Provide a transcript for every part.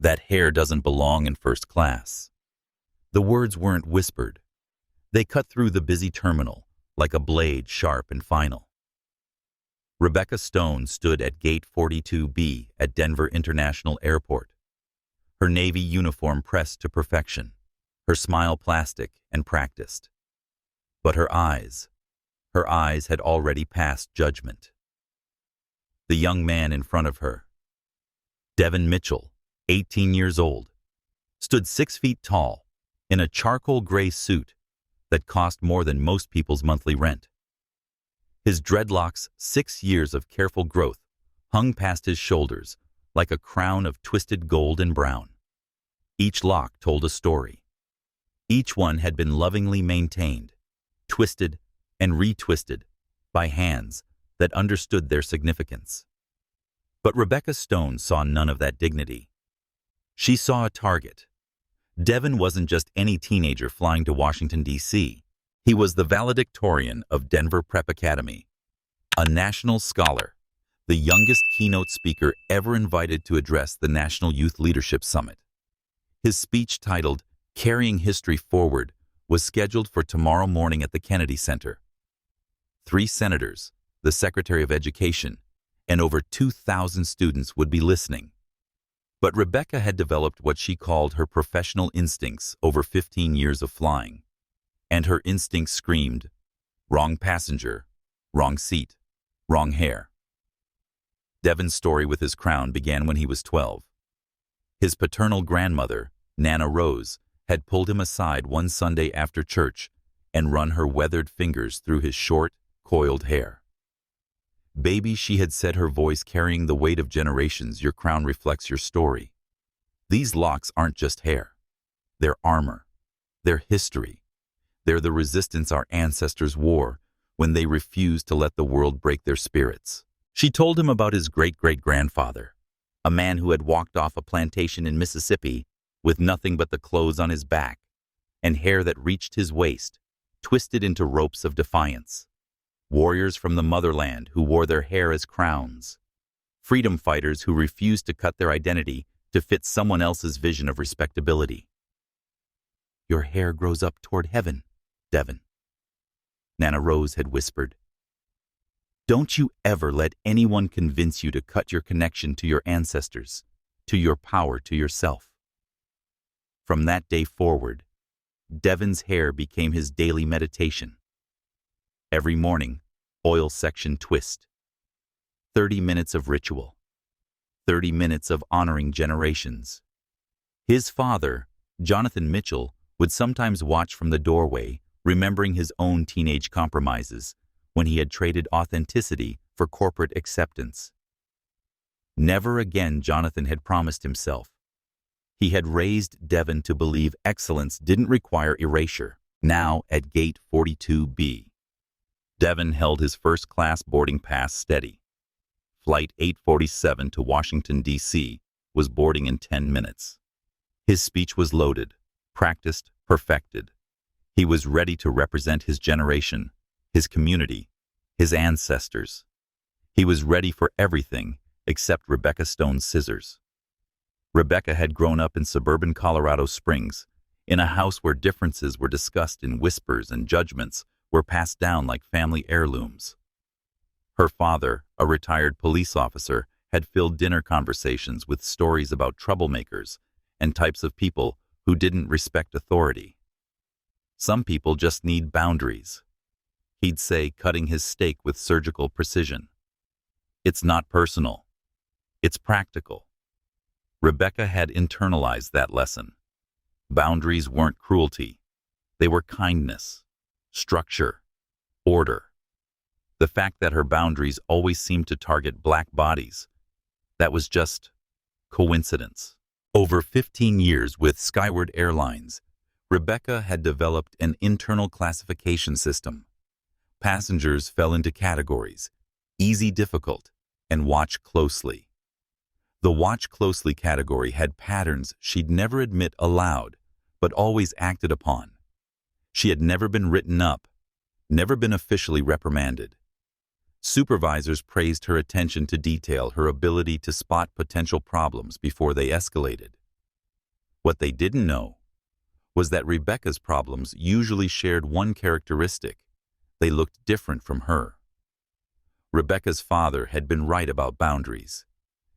That hair doesn't belong in first class. The words weren't whispered. They cut through the busy terminal like a blade, sharp and final. Rebecca Stone stood at Gate 42B at Denver International Airport. Her Navy uniform pressed to perfection, her smile plastic and practiced. But her eyes had already passed judgment. The young man in front of her, Devon Mitchell, 18 years old, stood 6 feet tall in a charcoal gray suit that cost more than most people's monthly rent. His dreadlocks, 6 years of careful growth, hung past his shoulders like a crown of twisted gold and brown. Each lock told a story. Each one had been lovingly maintained, twisted and retwisted by hands that understood their significance. But Rebecca Stone saw none of that dignity. She saw a target. Devon wasn't just any teenager flying to Washington, D.C. He was the valedictorian of Denver Prep Academy, a national scholar, the youngest keynote speaker ever invited to address the National Youth Leadership Summit. His speech, titled "Carrying History Forward," was scheduled for tomorrow morning at the Kennedy Center. 3 senators, the Secretary of Education, and over 2,000 students would be listening. But Rebecca had developed what she called her professional instincts over 15 years of flying. And her instincts screamed, wrong passenger, wrong seat, wrong hair. Devon's story with his crown began when he was 12. His paternal grandmother, Nana Rose, had pulled him aside one Sunday after church and run her weathered fingers through his short, coiled hair. "Baby," she had said, her voice carrying the weight of generations, "your crown reflects your story. These locks aren't just hair. They're armor. They're history. They're the resistance our ancestors wore when they refused to let the world break their spirits." She told him about his great-great-grandfather, a man who had walked off a plantation in Mississippi with nothing but the clothes on his back and hair that reached his waist, twisted into ropes of defiance. Warriors from the motherland who wore their hair as crowns. Freedom fighters who refused to cut their identity to fit someone else's vision of respectability. "Your hair grows up toward heaven, Devon," Nana Rose had whispered. "Don't you ever let anyone convince you to cut your connection to your ancestors, to your power, to yourself." From that day forward, Devon's hair became his daily meditation. Every morning, oil section twist. 30 minutes of ritual. 30 minutes of honoring generations. His father, Jonathan Mitchell, would sometimes watch from the doorway, remembering his own teenage compromises when he had traded authenticity for corporate acceptance. Never again, Jonathan had promised himself. He had raised Devon to believe excellence didn't require erasure. Now, at Gate 42B, Devon held his first-class boarding pass steady. Flight 847 to Washington, D.C. was boarding in 10 minutes. His speech was loaded, practiced, perfected. He was ready to represent his generation, his community, his ancestors. He was ready for everything except Rebecca Stone's scissors. Rebecca had grown up in suburban Colorado Springs, in a house where differences were discussed in whispers and judgments were passed down like family heirlooms. Her father, a retired police officer, had filled dinner conversations with stories about troublemakers and types of people who didn't respect authority. "Some people just need boundaries," he'd say, cutting his steak with surgical precision. "It's not personal. It's practical." Rebecca had internalized that lesson. Boundaries weren't cruelty. They were kindness, structure, order. The fact that her boundaries always seemed to target black bodies, that was just coincidence. Over 15 years with Skyward Airlines, Rebecca had developed an internal classification system. Passengers fell into categories: easy, difficult, and watch closely. The watch closely category had patterns she'd never admit aloud, but always acted upon. She had never been written up, never been officially reprimanded. Supervisors praised her attention to detail, her ability to spot potential problems before they escalated. What they didn't know was that Rebecca's problems usually shared one characteristic. They looked different from her. Rebecca's father had been right about boundaries.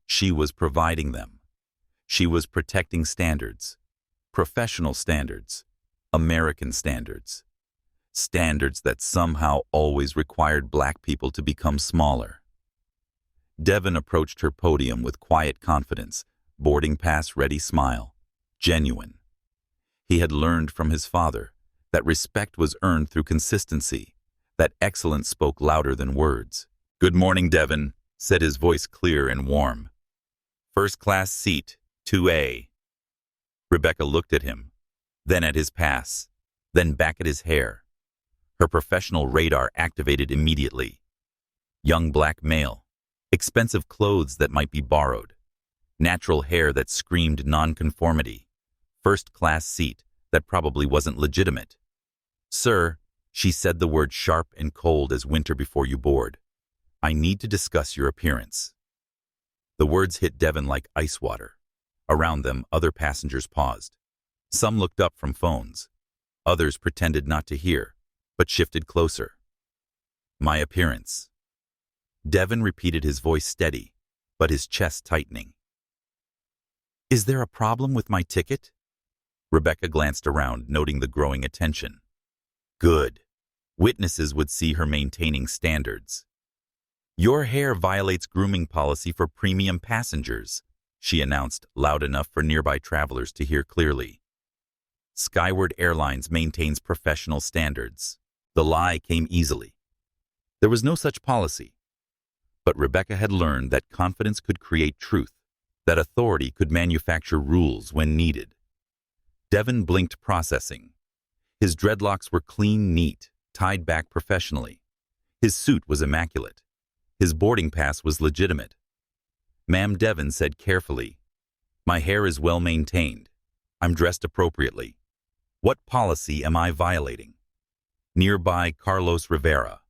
She was providing them. She was protecting standards, professional standards, American standards, standards that somehow always required black people to become smaller. Devon approached her podium with quiet confidence, boarding pass-ready smile, genuine. He had learned from his father that respect was earned through consistency, that excellence spoke louder than words. "Good morning, Devon," said his voice clear and warm. "First class seat, 2A. Rebecca looked at him, then at his pass, then back at his hair. Her professional radar activated immediately. Young black male, expensive clothes that might be borrowed, natural hair that screamed nonconformity, first-class seat that probably wasn't legitimate. "Sir," she said the word sharp and cold as winter before you board, "I need to discuss your appearance." The words hit Devon like ice water. Around them, other passengers paused. Some looked up from phones. Others pretended not to hear, but shifted closer. "My appearance." Devon repeated, his voice steady, but his chest tightening. "Is there a problem with my ticket?" Rebecca glanced around, noting the growing attention. Good. Witnesses would see her maintaining standards. "Your hair violates grooming policy for premium passengers," she announced, loud enough for nearby travelers to hear clearly. "Skyward Airlines maintains professional standards." The lie came easily. There was no such policy. But Rebecca had learned that confidence could create truth, that authority could manufacture rules when needed. Devon blinked, processing. His dreadlocks were clean, neat, tied back professionally. His suit was immaculate. His boarding pass was legitimate. "Ma'am," Devon said carefully, "my hair is well maintained. I'm dressed appropriately. What policy am I violating?" Nearby, Carlos Rivera,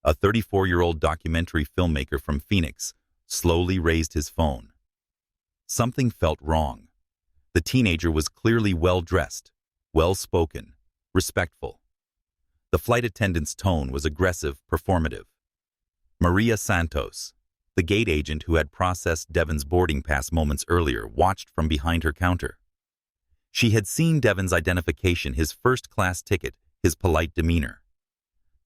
a 34-year-old documentary filmmaker from Phoenix, slowly raised his phone. Something felt wrong. The teenager was clearly well-dressed, well-spoken, respectful. The flight attendant's tone was aggressive, performative. Maria Santos, the gate agent who had processed Devon's boarding pass moments earlier, watched from behind her counter. She had seen Devon's identification, his first-class ticket, his polite demeanor.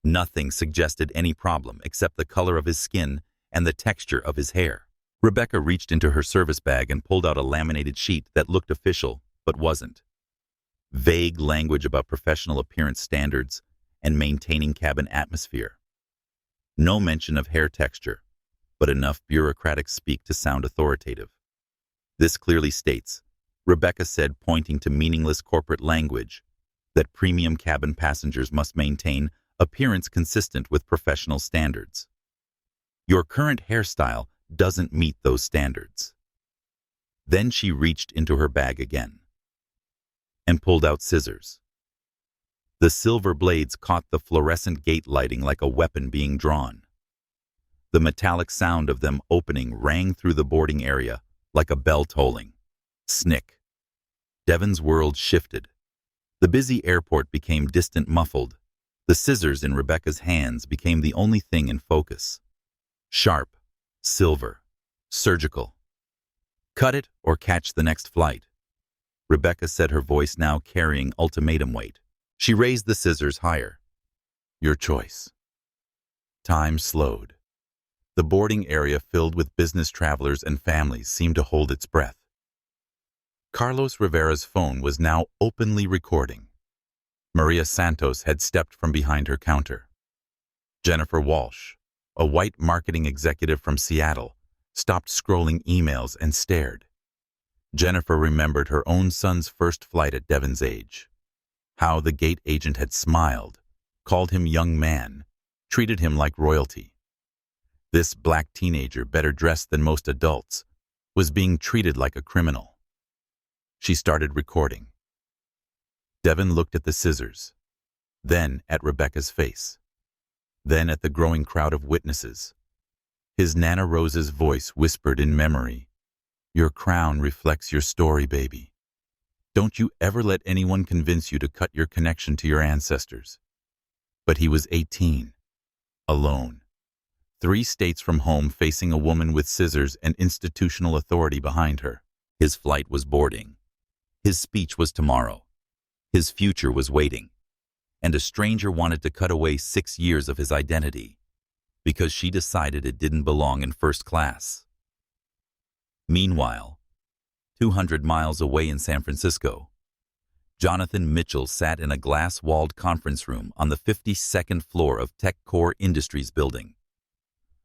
Nothing suggested any problem except the color of his skin and the texture of his hair. Rebecca reached into her service bag and pulled out a laminated sheet that looked official, but wasn't. Vague language about professional appearance standards and maintaining cabin atmosphere. No mention of hair texture, but enough bureaucratic speak to sound authoritative. "This clearly states," Rebecca said, pointing to meaningless corporate language, "that premium cabin passengers must maintain appearance consistent with professional standards. Your current hairstyle doesn't meet those standards." Then she reached into her bag again and pulled out scissors. The silver blades caught the fluorescent gate lighting like a weapon being drawn. The metallic sound of them opening rang through the boarding area like a bell tolling. Snick. Devon's world shifted. The busy airport became distant, muffled. The scissors in Rebecca's hands became the only thing in focus. Sharp, silver, surgical. "Cut it or catch the next flight," Rebecca said, her voice now carrying ultimatum weight. She raised the scissors higher. "Your choice." Time slowed. The boarding area, filled with business travelers and families, seemed to hold its breath. Carlos Rivera's phone was now openly recording. Maria Santos had stepped from behind her counter. Jennifer Walsh, a white marketing executive from Seattle, stopped scrolling emails and stared. Jennifer remembered her own son's first flight at Devon's age. How the gate agent had smiled, called him young man, treated him like royalty. This black teenager, better dressed than most adults, was being treated like a criminal. She started recording. Devon looked at the scissors, then at Rebecca's face, then at the growing crowd of witnesses. His Nana Rose's voice whispered in memory, "Your crown reflects your story, baby." Don't you ever let anyone convince you to cut your connection to your ancestors. But he was 18, alone, 3 states from home, facing a woman with scissors and institutional authority behind her. His flight was boarding. His speech was tomorrow. His future was waiting. And a stranger wanted to cut away 6 years of his identity because she decided it didn't belong in first class. Meanwhile, 200 miles away in San Francisco, Jonathan Mitchell sat in a glass-walled conference room on the 52nd floor of TechCore Industries building.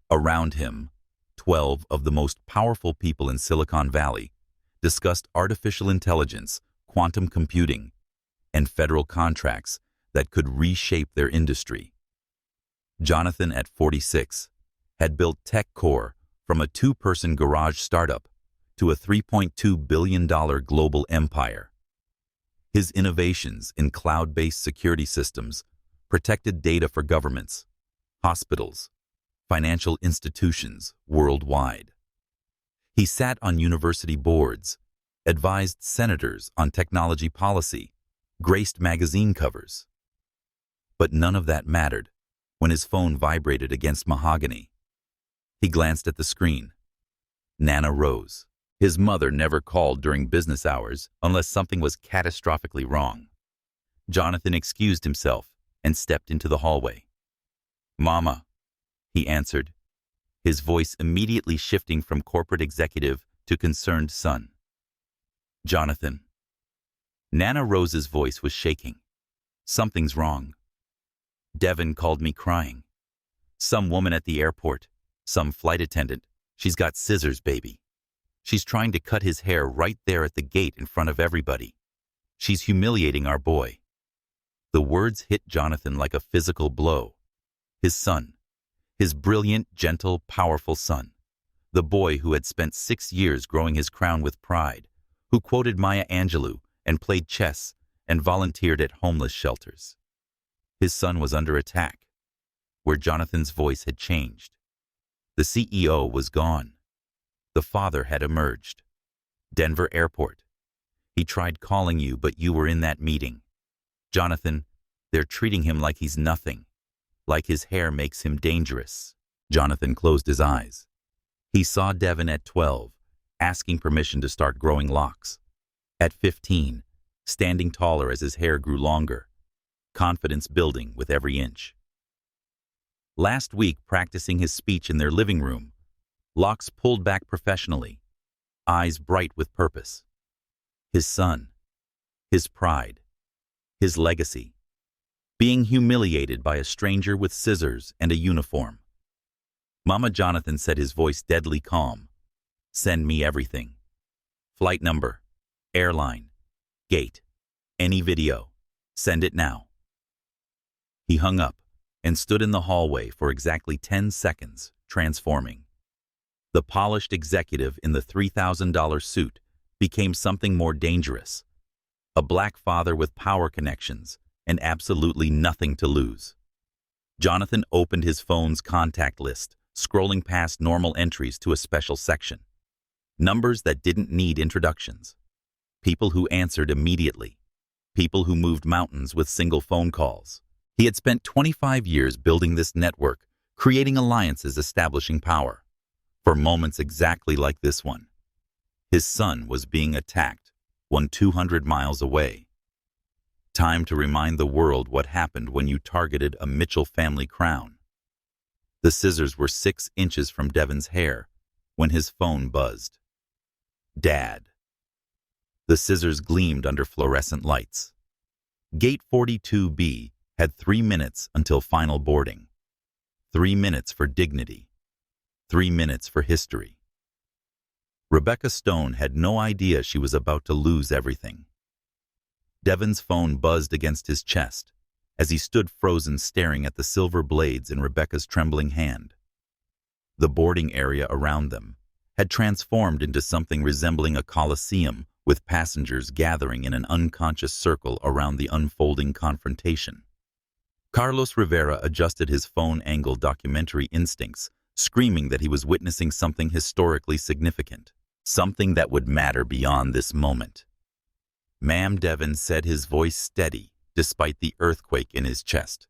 Around him, 12 of the most powerful people in Silicon Valley discussed artificial intelligence, quantum computing, and federal contracts that could reshape their industry. Jonathan, at 46, had built TechCore from a 2-person garage startup to a $3.2 billion global empire. His innovations in cloud-based security systems protected data for governments, hospitals, financial institutions worldwide. He sat on university boards, advised senators on technology policy, graced magazine covers. But none of that mattered when his phone vibrated against mahogany. He glanced at the screen. Nana Rose. His mother never called during business hours unless something was catastrophically wrong. Jonathan excused himself and stepped into the hallway. "Mama," he answered, his voice immediately shifting from corporate executive to concerned son. "Jonathan." Nana Rose's voice was shaking. "Something's wrong. Devon called me crying. Some woman at the airport, some flight attendant. She's got scissors, baby. She's trying to cut his hair right there at the gate in front of everybody. She's humiliating our boy." The words hit Jonathan like a physical blow. His son, his brilliant, gentle, powerful son, the boy who had spent 6 years growing his crown with pride, who quoted Maya Angelou and played chess and volunteered at homeless shelters. His son was under attack, where Jonathan's voice had changed. The CEO was gone. The father had emerged. Denver Airport. He tried calling you, but you were in that meeting. Jonathan, they're treating him like he's nothing, like his hair makes him dangerous. Jonathan closed his eyes. He saw Devon at 12, asking permission to start growing locks. At 15, standing taller as his hair grew longer, confidence building with every inch. Last week, practicing his speech in their living room, locks pulled back professionally, eyes bright with purpose. His son, his pride, his legacy, being humiliated by a stranger with scissors and a uniform. Mama, Jonathan said, his voice deadly calm. "Send me everything. Flight number, airline, gate, any video. Send it now." He hung up and stood in the hallway for exactly 10 seconds, transforming. The polished executive in the $3,000 suit became something more dangerous. A black father with power connections and absolutely nothing to lose. Jonathan opened his phone's contact list, scrolling past normal entries to a special section. Numbers that didn't need introductions. People who answered immediately. People who moved mountains with single phone calls. He had spent 25 years building this network, creating alliances, establishing power. For moments exactly like this one. His son was being attacked, 200 miles away. Time to remind the world what happened when you targeted a Mitchell family crown. The scissors were 6 inches from Devon's hair when his phone buzzed. "Dad." The scissors gleamed under fluorescent lights. Gate 42B had 3 minutes until final boarding. 3 minutes for dignity. 3 minutes for history. Rebecca Stone had no idea she was about to lose everything. Devon's phone buzzed against his chest as he stood frozen, staring at the silver blades in Rebecca's trembling hand. The boarding area around them had transformed into something resembling a coliseum, with passengers gathering in an unconscious circle around the unfolding confrontation. Carlos Rivera adjusted his phone-angle documentary instincts, screaming that he was witnessing something historically significant, something that would matter beyond this moment. Ma'am, Devon said, his voice steady despite the earthquake in his chest.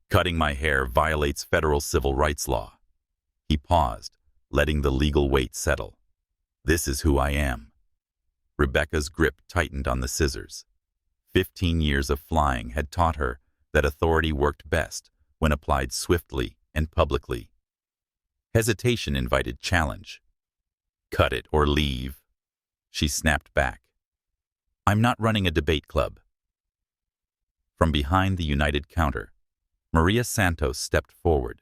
Cutting my hair violates federal civil rights law. He paused, letting the legal weight settle. This is who I am. Rebecca's grip tightened on the scissors. 15 years of flying had taught her that authority worked best when applied swiftly and publicly. Hesitation invited challenge. Cut it or leave, she snapped back. I'm not running a debate club. From behind the United counter, Maria Santos stepped forward.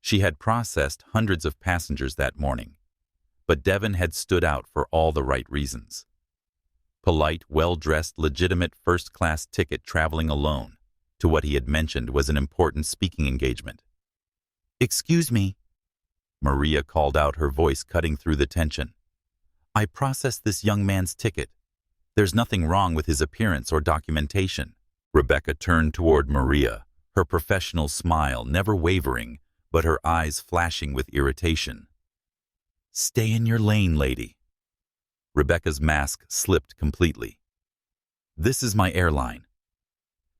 She had processed hundreds of passengers that morning, but Devon had stood out for all the right reasons. Polite, well-dressed, legitimate first-class ticket traveling alone to what he had mentioned was an important speaking engagement. Excuse me, Maria called out, her voice cutting through the tension. I processed this young man's ticket. There's nothing wrong with his appearance or documentation. Rebecca turned toward Maria, her professional smile never wavering, but her eyes flashing with irritation. Stay in your lane, lady. Rebecca's mask slipped completely. This is my airline.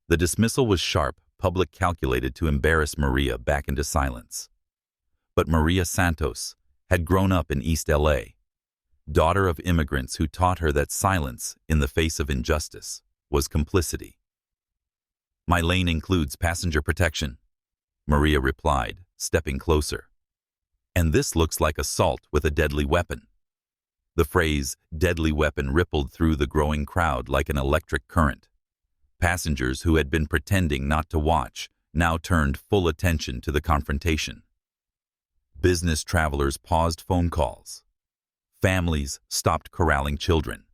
The dismissal was sharp, public, calculated to embarrass Maria back into silence. But Maria Santos had grown up in East LA, daughter of immigrants who taught her that silence in the face of injustice was complicity. My lane includes passenger protection, Maria replied, stepping closer. And this looks like assault with a deadly weapon. The phrase deadly weapon rippled through the growing crowd like an electric current. Passengers who had been pretending not to watch now turned full attention to the confrontation. Business travelers paused phone calls. Families stopped corralling children.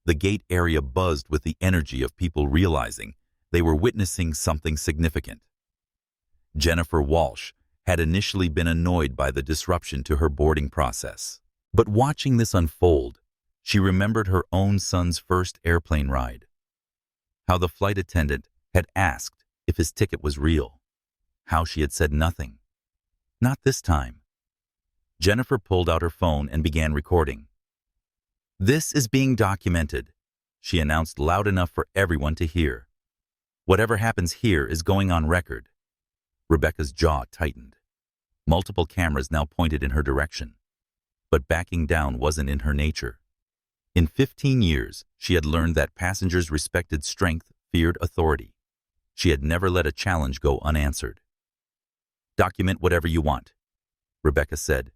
The gate area buzzed with the energy of people realizing they were witnessing something significant. Jennifer Walsh had initially been annoyed by the disruption to her boarding process. But watching this unfold, she remembered her own son's first airplane ride. How the flight attendant had asked if his ticket was real. How she had said nothing. Not this time. Jennifer pulled out her phone and began recording. This is being documented, she announced loud enough for everyone to hear. Whatever happens here is going on record. Rebecca's jaw tightened. Multiple cameras now pointed in her direction. But backing down wasn't in her nature. In 15 years, she had learned that passengers respected strength, feared authority. She had never let a challenge go unanswered. Document whatever you want, Rebecca said,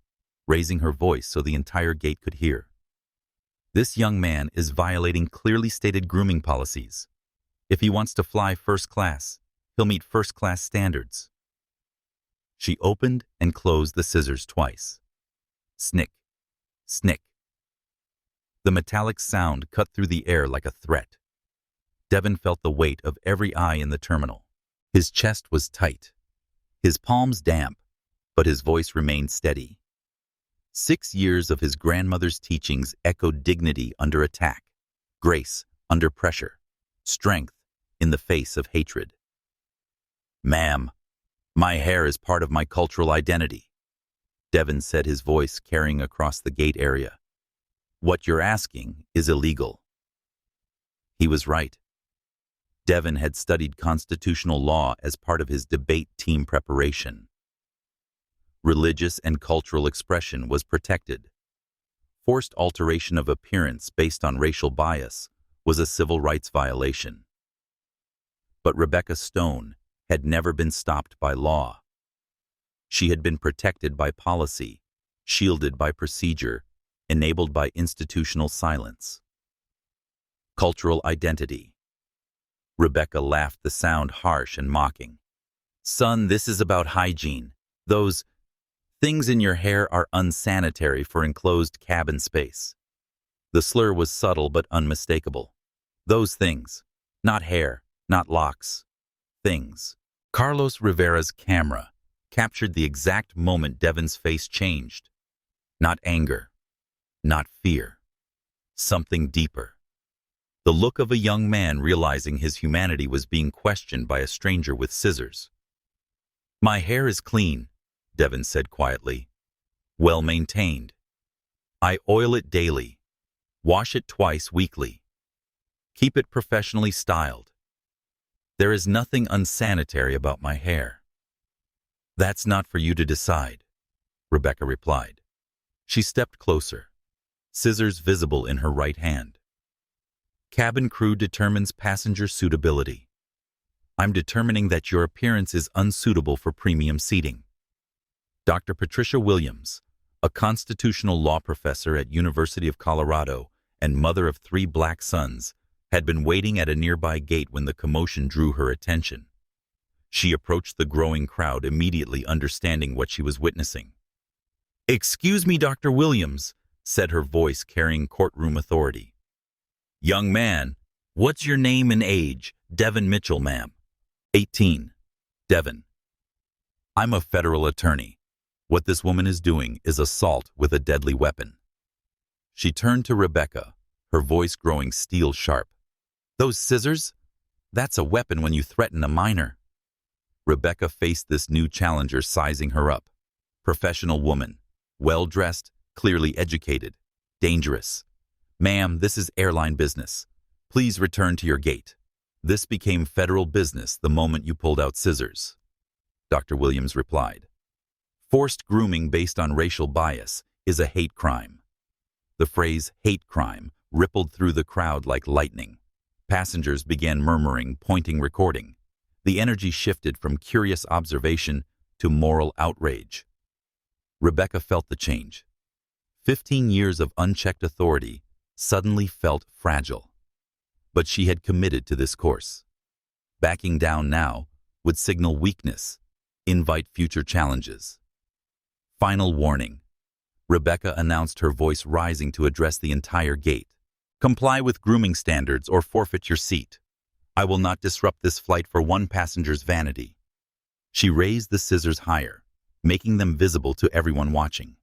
raising her voice so the entire gate could hear. This young man is violating clearly stated grooming policies. If he wants to fly first class, he'll meet first class standards. She opened and closed the scissors twice. Snick, snick. The metallic sound cut through the air like a threat. Devon felt the weight of every eye in the terminal. His chest was tight, his palms damp, but his voice remained steady. 6 years of his grandmother's teachings echoed dignity under attack, grace under pressure, strength in the face of hatred. Ma'am, my hair is part of my cultural identity, Devon said, his voice carrying across the gate area. What you're asking is illegal. He was right. Devon had studied constitutional law as part of his debate team preparation. Religious and cultural expression was protected. Forced alteration of appearance based on racial bias was a civil rights violation. But Rebecca Stone had never been stopped by law. She had been protected by policy, shielded by procedure, enabled by institutional silence. Cultural identity. Rebecca laughed, the sound harsh and mocking. Son, this is about hygiene. Those things in your hair are unsanitary for enclosed cabin space. The slur was subtle but unmistakable. Those things. Not hair, not locks. Things. Carlos Rivera's camera captured the exact moment Devon's face changed. Not anger. Not fear. Something deeper. The look of a young man realizing his humanity was being questioned by a stranger with scissors. My hair is clean, Devon said quietly. Well maintained. I oil it daily. Wash it twice weekly. Keep it professionally styled. There is nothing unsanitary about my hair. That's not for you to decide, Rebecca replied. She stepped closer, scissors visible in her right hand. Cabin crew determines passenger suitability. I'm determining that your appearance is unsuitable for premium seating. Dr. Patricia Williams, a constitutional law professor at University of Colorado and mother of 3 black sons, had been waiting at a nearby gate when the commotion drew her attention. She approached the growing crowd, immediately understanding what she was witnessing. "Excuse me, Dr. Williams," said her voice carrying courtroom authority. "Young man, what's your name and age?" "Devon Mitchell, ma'am." 18. Devon. "I'm a federal attorney. What this woman is doing is assault with a deadly weapon." She turned to Rebecca, her voice growing steel-sharp. "Those scissors? That's a weapon when you threaten a minor." Rebecca faced this new challenger, sizing her up. Professional woman, well-dressed, clearly educated, dangerous. "Ma'am, this is airline business. Please return to your gate." "This became federal business the moment you pulled out scissors," Dr. Williams replied. "Forced grooming based on racial bias is a hate crime." The phrase hate crime rippled through the crowd like lightning. Passengers began murmuring, pointing, recording. The energy shifted from curious observation to moral outrage. Rebecca felt the change. 15 years of unchecked authority suddenly felt fragile. But she had committed to this course. Backing down now would signal weakness, invite future challenges. Final warning. Rebecca announced, her voice rising to address the entire gate. "Comply with grooming standards or forfeit your seat. I will not disrupt this flight for one passenger's vanity." She raised the scissors higher, making them visible to everyone watching.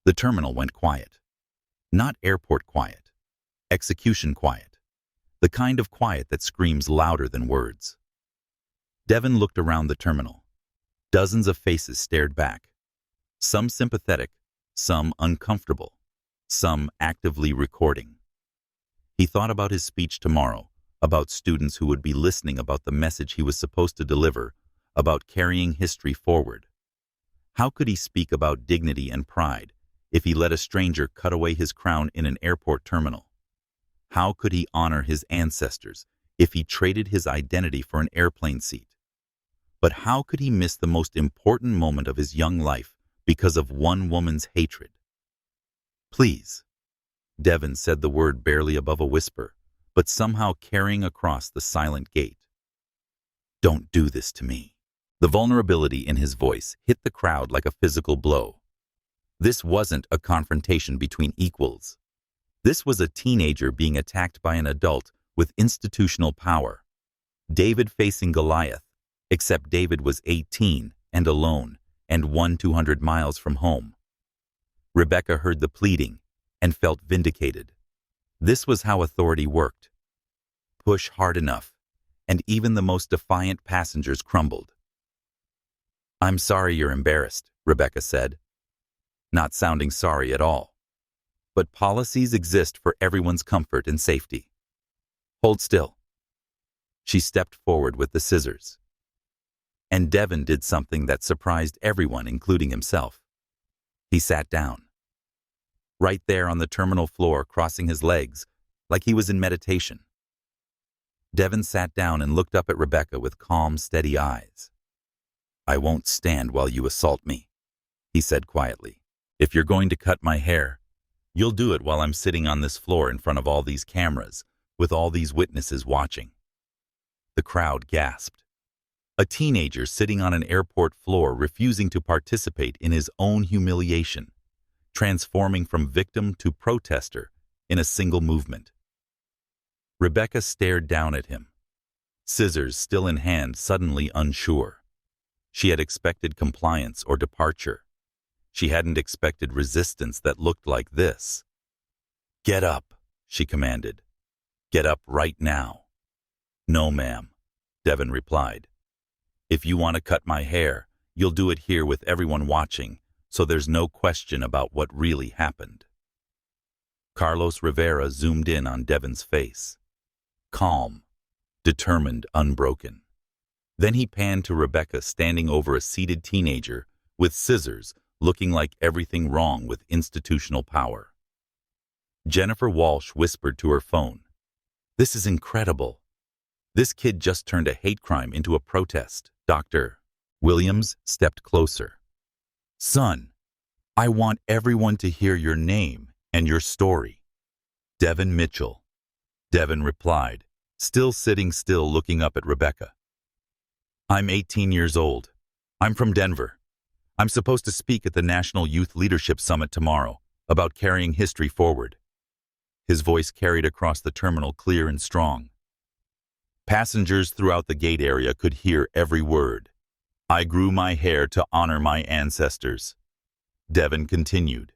The terminal went quiet. Not airport quiet. Execution quiet. The kind of quiet that screams louder than words. Devon looked around the terminal. Dozens of faces stared back. Some sympathetic, some uncomfortable, some actively recording. He thought about his speech tomorrow, about students who would be listening, about the message he was supposed to deliver, about carrying history forward. How could he speak about dignity and pride if he let a stranger cut away his crown in an airport terminal? How could he honor his ancestors if he traded his identity for an airplane seat? But how could he miss the most important moment of his young life because of one woman's hatred? "Please," Devon said the word barely above a whisper, but somehow carrying across the silent gate. "Don't do this to me." The vulnerability in his voice hit the crowd like a physical blow. This wasn't a confrontation between equals. This was a teenager being attacked by an adult with institutional power. David facing Goliath, except David was 18 and alone and 200 miles from home. Rebecca heard the pleading and felt vindicated. This was how authority worked. Push hard enough, and even the most defiant passengers crumbled. "I'm sorry you're embarrassed," Rebecca said, not sounding sorry at all. "But policies exist for everyone's comfort and safety. Hold still." She stepped forward with the scissors. And Devon did something that surprised everyone, including himself. He sat down. Right there on the terminal floor, crossing his legs, like he was in meditation. Devon sat down and looked up at Rebecca with calm, steady eyes. "I won't stand while you assault me," he said quietly. "If you're going to cut my hair, you'll do it while I'm sitting on this floor in front of all these cameras, with all these witnesses watching." The crowd gasped. A teenager sitting on an airport floor, refusing to participate in his own humiliation, transforming from victim to protester in a single movement. Rebecca stared down at him, scissors still in hand, suddenly unsure. She had expected compliance or departure. She hadn't expected resistance that looked like this. "Get up," she commanded. "Get up right now." "No, ma'am," Devon replied. "If you want to cut my hair, you'll do it here with everyone watching, so there's no question about what really happened." Carlos Rivera zoomed in on Devon's face. calm, determined, unbroken. Then he panned to Rebecca standing over a seated teenager with scissors, looking like everything wrong with institutional power. Jennifer Walsh whispered to her phone, "This is incredible. This kid just turned a hate crime into a protest." Dr. Williams stepped closer. "Son, I want everyone to hear your name and your story." "Devon Mitchell," Devon replied, still sitting still looking up at Rebecca. "I'm 18 years old. I'm from Denver. I'm supposed to speak at the National Youth Leadership Summit tomorrow about carrying history forward." His voice carried across the terminal clear and strong. Passengers throughout the gate area could hear every word. "I grew my hair to honor my ancestors." Devon continued.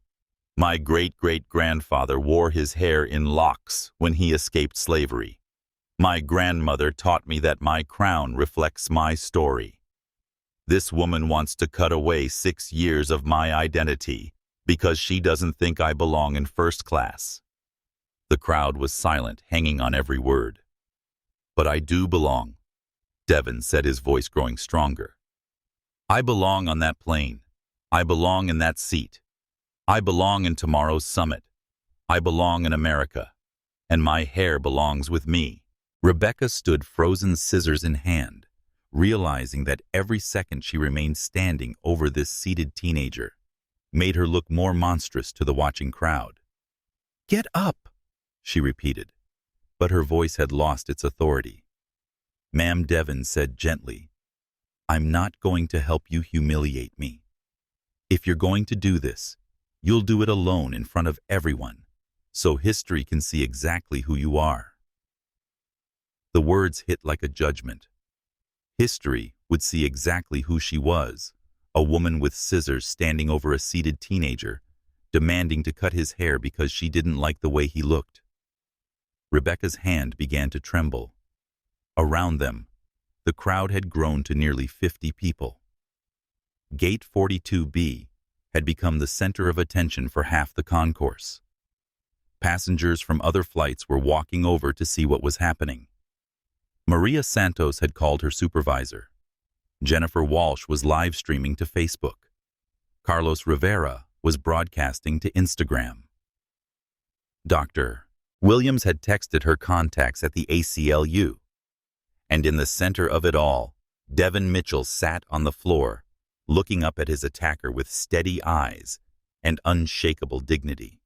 "My great-great-grandfather wore his hair in locks when he escaped slavery. My grandmother taught me that my crown reflects my story. This woman wants to cut away 6 years of my identity because she doesn't think I belong in first class." The crowd was silent, hanging on every word. "But I do belong," Devon said, his voice growing stronger. "I belong on that plane. I belong in that seat. I belong in tomorrow's summit. I belong in America. And my hair belongs with me." Rebecca stood frozen, scissors in hand, realizing that every second she remained standing over this seated teenager made her look more monstrous to the watching crowd. "Get up," she repeated, but her voice had lost its authority. "Ma'am," Devon said gently, "I'm not going to help you humiliate me. If you're going to do this, you'll do it alone in front of everyone, so history can see exactly who you are." The words hit like a judgment. History would see exactly who she was, a woman with scissors standing over a seated teenager, demanding to cut his hair because she didn't like the way he looked. Rebecca's hand began to tremble. Around them, the crowd had grown to nearly 50 people. Gate 42B had become the center of attention for half the concourse. Passengers from other flights were walking over to see what was happening. Maria Santos had called her supervisor. Jennifer Walsh was live streaming to Facebook. Carlos Rivera was broadcasting to Instagram. Dr. Williams had texted her contacts at the ACLU. And in the center of it all, Devon Mitchell sat on the floor, looking up at his attacker with steady eyes and unshakable dignity.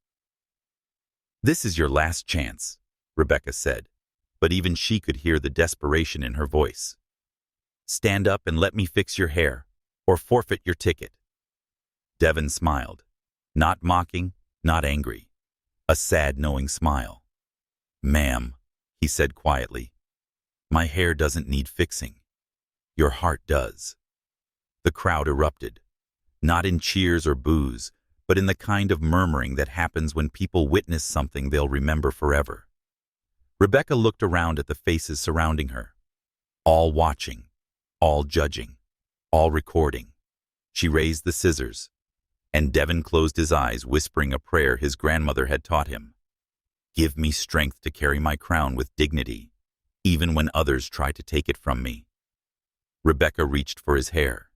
"This is your last chance," Rebecca said, but even she could hear the desperation in her voice. "Stand up and let me fix your hair, or forfeit your ticket." Devon smiled, not mocking, not angry, a sad, knowing smile. "Ma'am," he said quietly, "my hair doesn't need fixing. Your heart does." The crowd erupted, not in cheers or boos, but in the kind of murmuring that happens when people witness something they'll remember forever. Rebecca looked around at the faces surrounding her, all watching, all judging, all recording. She raised the scissors, and Devon closed his eyes, whispering a prayer his grandmother had taught him. "Give me strength to carry my crown with dignity, even when others try to take it from me." Rebecca reached for his hair,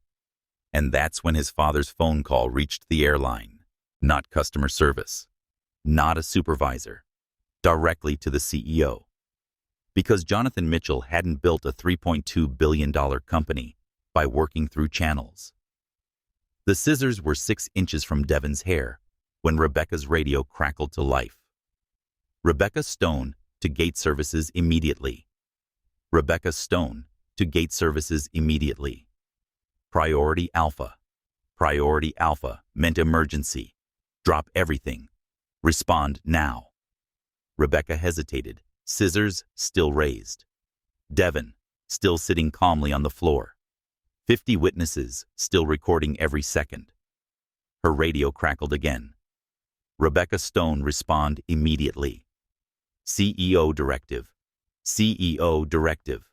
and that's when his father's phone call reached the airline. Not customer service, not a supervisor, directly to the CEO. Because Jonathan Mitchell hadn't built a $3.2 billion company by working through channels. The scissors were 6 inches from Devon's hair when Rebecca's radio crackled to life. "Rebecca Stone to gate services immediately. Rebecca Stone to gate services immediately. Priority Alpha. Priority Alpha meant emergency. Drop everything. Respond now." Rebecca hesitated, scissors still raised. Devon, still sitting calmly on the floor. 50 witnesses, still recording every second. Her radio crackled again. "Rebecca Stone, respond immediately. CEO directive. CEO directive."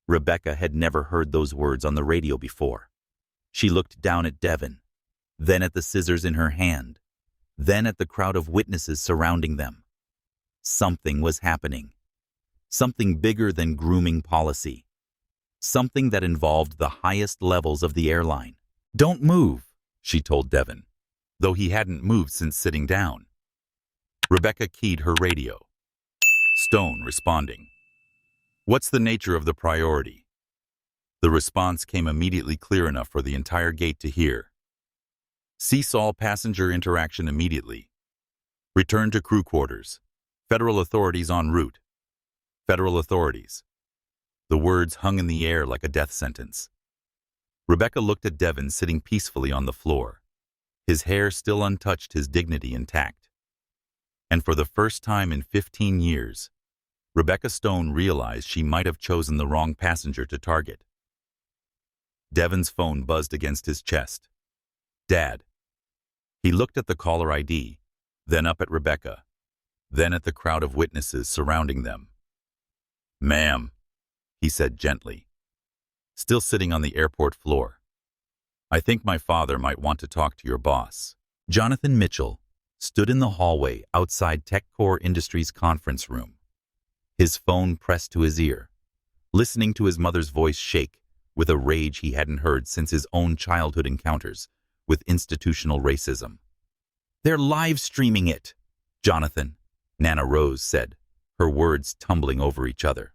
Rebecca had never heard those words on the radio before. She looked down at Devon, then at the scissors in her hand, then at the crowd of witnesses surrounding them. Something was happening. Something bigger than grooming policy. Something that involved the highest levels of the airline. "Don't move," she told Devon, though he hadn't moved since sitting down. Rebecca keyed her radio. Stone responding. "What's the nature of the priority?" The response came immediately clear enough for the entire gate to hear. "Cease all passenger interaction immediately. Return to crew quarters. Federal authorities en route. Federal authorities." The words hung in the air like a death sentence. Rebecca looked at Devon sitting peacefully on the floor. His hair still untouched, his dignity intact. And for the first time in 15 years, Rebecca Stone realized she might have chosen the wrong passenger to target. Devon's phone buzzed against his chest. "Dad." He looked at the caller ID, then up at Rebecca, then at the crowd of witnesses surrounding them. "Ma'am," he said gently, still sitting on the airport floor. "I think my father might want to talk to your boss." Jonathan Mitchell stood in the hallway outside TechCore Industries conference room, his phone pressed to his ear, listening to his mother's voice shake with a rage he hadn't heard since his own childhood encounters with institutional racism. "They're live streaming it, Jonathan," Nana Rose said, her words tumbling over each other.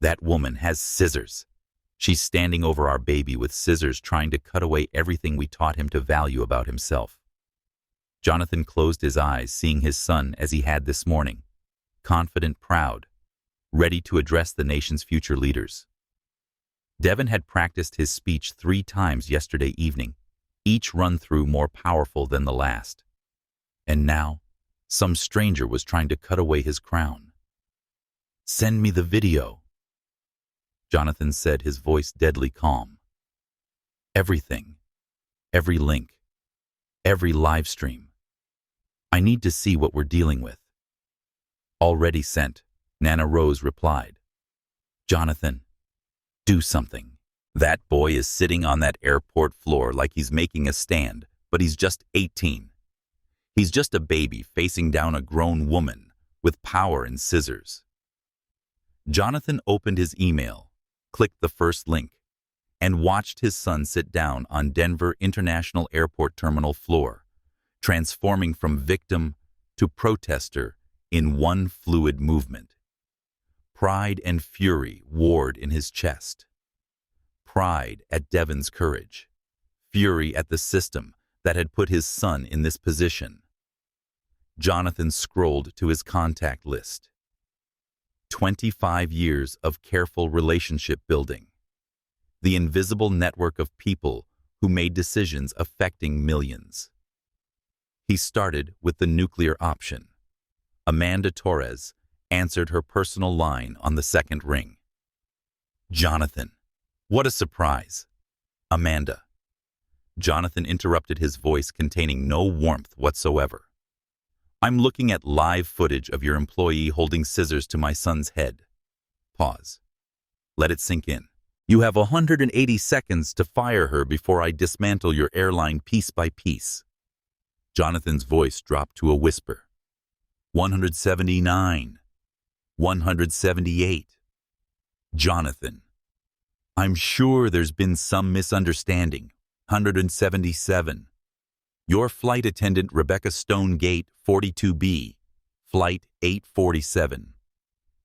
"That woman has scissors. She's standing over our baby with scissors, trying to cut away everything we taught him to value about himself." Jonathan closed his eyes, seeing his son as he had this morning, confident, proud, ready to address the nation's future leaders. Devon had practiced his speech 3 times yesterday evening, each run-through more powerful than the last. And now, some stranger was trying to cut away his crown. "Send me the video," Jonathan said, his voice deadly calm. "Everything. Every link. Every live stream. I need to see what we're dealing with." "Already sent," Nana Rose replied. "Jonathan, do something. That boy is sitting on that airport floor like he's making a stand, but he's just 18. He's just a baby facing down a grown woman with power and scissors." Jonathan opened his email, clicked the first link, and watched his son sit down on Denver International Airport terminal floor, transforming from victim to protester in one fluid movement. Pride and fury warred in his chest. Pride at Devon's courage, fury at the system that had put his son in this position. Jonathan scrolled to his contact list. 25 years of careful relationship building. The invisible network of people who made decisions affecting millions. He started with the nuclear option. Amanda Torres answered her personal line on the second ring. "Jonathan, what a surprise." "Amanda." Jonathan interrupted, his voice containing no warmth whatsoever. "I'm looking at live footage of your employee holding scissors to my son's head." Pause. "Let it sink in. You have 180 seconds to fire her before I dismantle your airline piece by piece." Jonathan's voice dropped to a whisper. 179. 178. "Jonathan, I'm sure there's been some misunderstanding. 177. Your flight attendant Rebecca Stone, Gate 42B, Flight 847.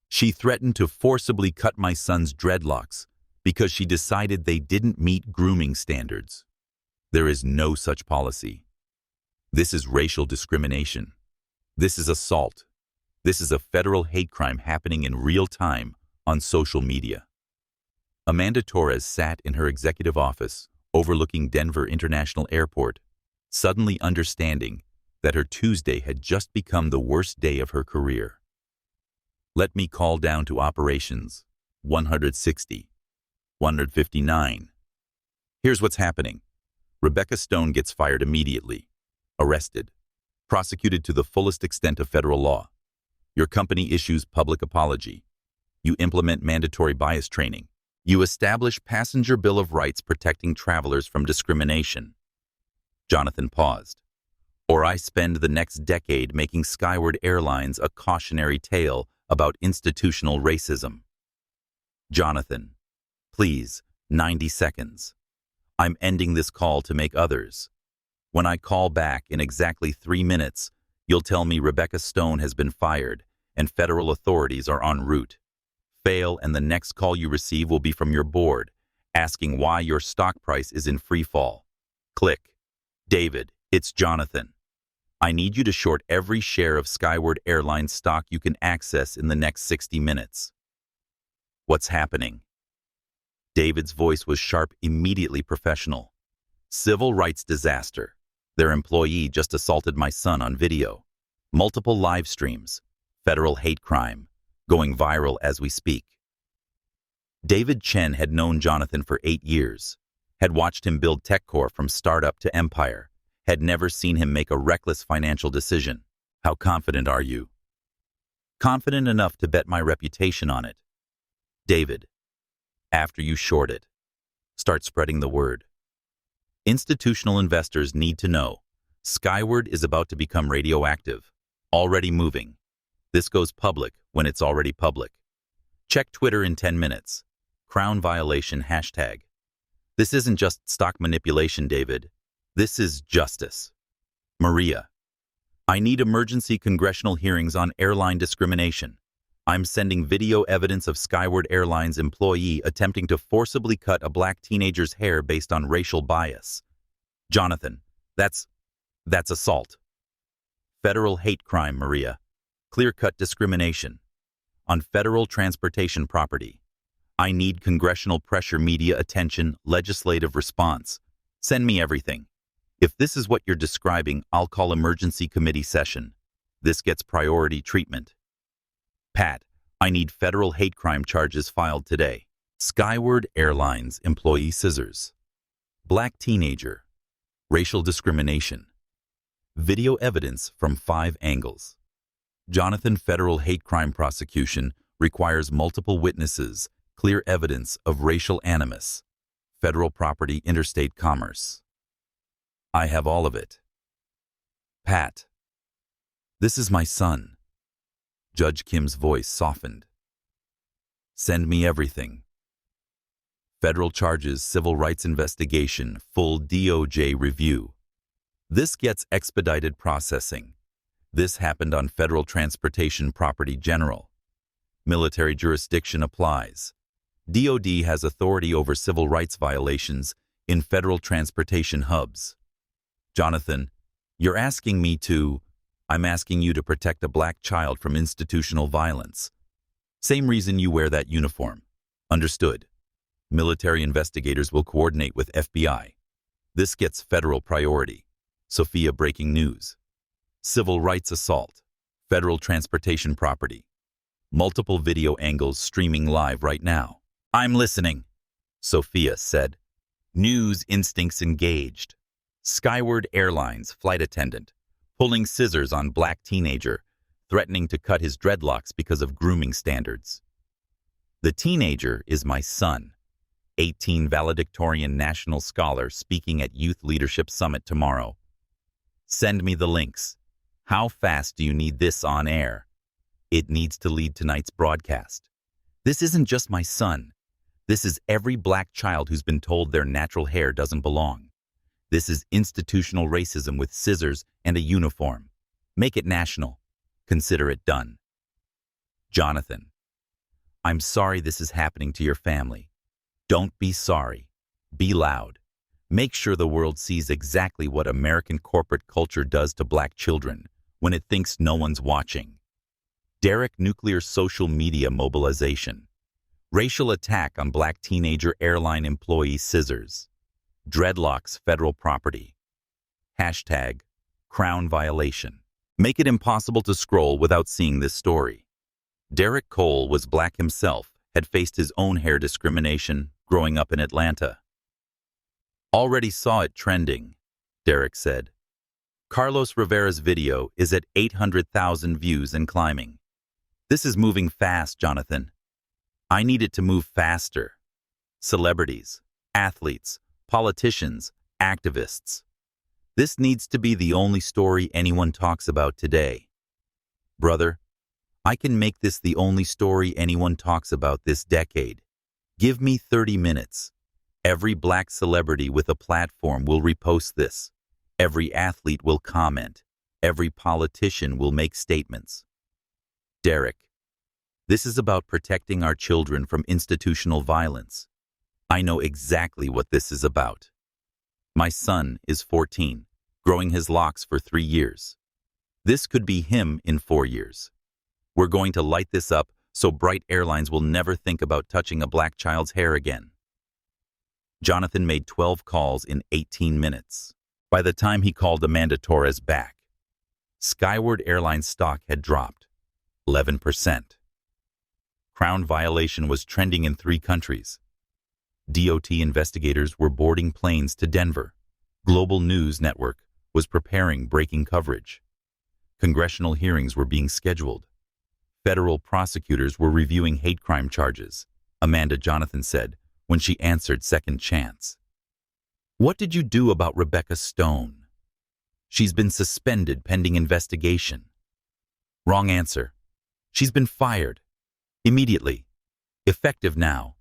She threatened to forcibly cut my son's dreadlocks because she decided they didn't meet grooming standards. There is no such policy. This is racial discrimination. This is assault. This is a federal hate crime happening in real time on social media." Amanda Torres sat in her executive office overlooking Denver International Airport, suddenly understanding that her Tuesday had just become the worst day of her career. "Let me call down to operations. 160. 159. Here's what's happening. Rebecca Stone gets fired immediately, arrested, prosecuted to the fullest extent of federal law. Your company issues public apology. You implement mandatory bias training. You establish passenger bill of rights protecting travelers from discrimination." Jonathan paused. "Or I spend the next decade making Skyward Airlines a cautionary tale about institutional racism. Jonathan, please, 90 seconds. I'm ending this call to make others. When I call back in exactly 3 minutes, you'll tell me Rebecca Stone has been fired and federal authorities are en route. Fail, and the next call you receive will be from your board, asking why your stock price is in free fall. Click. David, it's Jonathan. I need you to short every share of Skyward Airline stock you can access in the next 60 minutes. What's happening? David's voice was sharp, immediately professional. Civil rights disaster. Their employee just assaulted my son on video. Multiple live streams. Federal hate crime. Going viral as we speak. David Chen had known Jonathan for 8 years, had watched him build TechCore from startup to empire, had never seen him make a reckless financial decision. How confident are you? Confident enough to bet my reputation on it. David, after you short it, start spreading the word. Institutional investors need to know Skyward is about to become radioactive, already moving. This goes public when it's already public. Check Twitter in 10 minutes. Crown violation hashtag. This isn't just stock manipulation, David. This is justice. Maria, I need emergency congressional hearings on airline discrimination. I'm sending video evidence of Skyward Airlines employee attempting to forcibly cut a black teenager's hair based on racial bias. Jonathan, that's assault. Federal hate crime, Maria. Clear-cut discrimination. On federal transportation property. I need congressional pressure, media attention, legislative response. Send me everything. If this is what you're describing, I'll call emergency committee session. This gets priority treatment. Pat, I need federal hate crime charges filed today. Skyward Airlines employee scissors. Black teenager. Racial discrimination. Video evidence from 5 angles. Jonathan, federal hate crime prosecution requires multiple witnesses, clear evidence of racial animus. Federal property, interstate commerce. I have all of it. Pat, this is my son. Judge Kim's voice softened. Send me everything. Federal charges, civil rights investigation, full DOJ review. This gets expedited processing. This happened on federal transportation property general. Military jurisdiction applies. DOD has authority over civil rights violations in federal transportation hubs. Jonathan, you're asking me to... I'm asking you to protect a black child from institutional violence. Same reason you wear that uniform. Understood. Military investigators will coordinate with FBI. This gets federal priority. Sophia, breaking news. Civil rights assault. Federal transportation property. Multiple video angles streaming live right now. I'm listening, Sophia said. News instincts engaged. Skyward Airlines flight attendant. Pulling scissors on black teenager, threatening to cut his dreadlocks because of grooming standards. The teenager is my son, 18 valedictorian national scholar speaking at Youth Leadership Summit tomorrow. Send me the links. How fast do you need this on air? It needs to lead tonight's broadcast. This isn't just my son. This is every black child who's been told their natural hair doesn't belong. This is institutional racism with scissors and a uniform. Make it national. Consider it done. Jonathan, I'm sorry this is happening to your family. Don't be sorry. Be loud. Make sure the world sees exactly what American corporate culture does to black children when it thinks no one's watching. Derek, nuclear social media mobilization. Racial attack on black teenager airline employee scissors. Dreadlocks, federal property. Hashtag, crown violation. Make it impossible to scroll without seeing this story. Derek Cole was black himself, had faced his own hair discrimination growing up in Atlanta. Already saw it trending, Derek said. Carlos Rivera's video is at 800,000 views and climbing. This is moving fast, Jonathan. I need it to move faster. Celebrities, athletes, politicians, activists. This needs to be the only story anyone talks about today. Brother, I can make this the only story anyone talks about this decade. Give me 30 minutes. Every black celebrity with a platform will repost this. Every athlete will comment. Every politician will make statements. Derek, this is about protecting our children from institutional violence. I know exactly what this is about. My son is 14, growing his locks for 3 years. This could be him in 4 years. We're going to light this up so Bright Airlines will never think about touching a black child's hair again. Jonathan made 12 calls in 18 minutes. By the time he called Amanda Torres back, Skyward Airlines stock had dropped 11%. Crown violation was trending in 3 countries. DOT investigators were boarding planes to Denver. Global News Network was preparing breaking coverage. Congressional hearings were being scheduled. Federal prosecutors were reviewing hate crime charges, Amanda Jonathan said when she answered Second Chance. What did you do about Rebecca Stone? She's been suspended pending investigation. Wrong answer. She's been fired. Immediately. Effective now.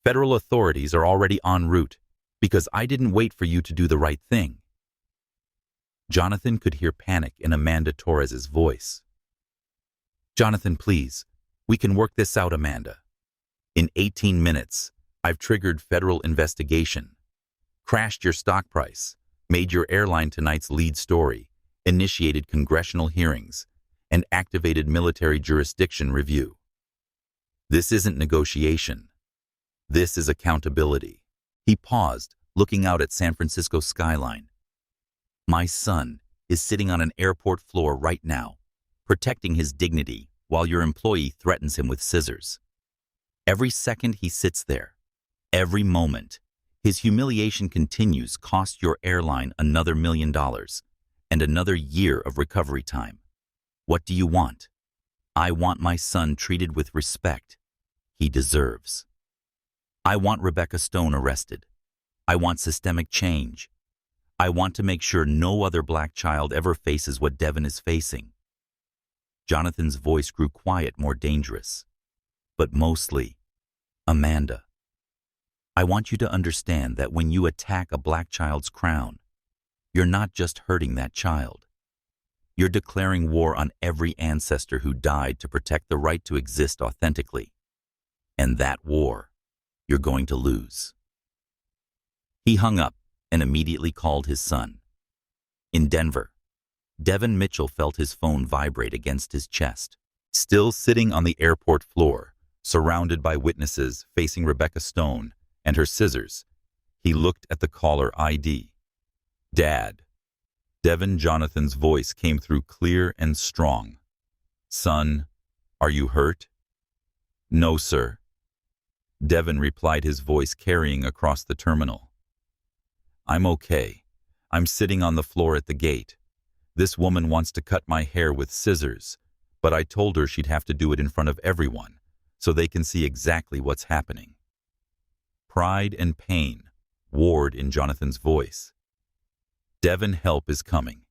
Federal authorities are already en route because I didn't wait for you to do the right thing. Jonathan could hear panic in Amanda Torres's voice. Jonathan, please. We can work this out, Amanda. In 18 minutes, I've triggered federal investigation, crashed your stock price, made your airline tonight's lead story, initiated congressional hearings, and activated military jurisdiction review. This isn't negotiation. This is accountability. He paused, looking out at San Francisco skyline. My son is sitting on an airport floor right now, protecting his dignity while your employee threatens him with scissors. Every second he sits there, every moment, his humiliation continues cost your airline another $1 million and another year of recovery time. What do you want? I want my son treated with respect he deserves. I want Rebecca Stone arrested. I want systemic change. I want to make sure no other black child ever faces what Devon is facing. Jonathan's voice grew quiet, more dangerous. But mostly, Amanda, I want you to understand that when you attack a black child's crown, you're not just hurting that child. You're declaring war on every ancestor who died to protect the right to exist authentically. And that war, you're going to lose. He hung up and immediately called his son. In Denver, Devon Mitchell felt his phone vibrate against his chest. Still sitting on the airport floor, surrounded by witnesses facing Rebecca Stone and her scissors, he looked at the caller ID. Dad. Devon Jonathan's voice came through clear and strong. Son, are you hurt? No, sir. Devon replied, his voice carrying across the terminal. I'm okay. I'm sitting on the floor at the gate. This woman wants to cut my hair with scissors, but I told her she'd have to do it in front of everyone, so they can see exactly what's happening. Pride and pain warred in Jonathan's voice. Devon, help is coming.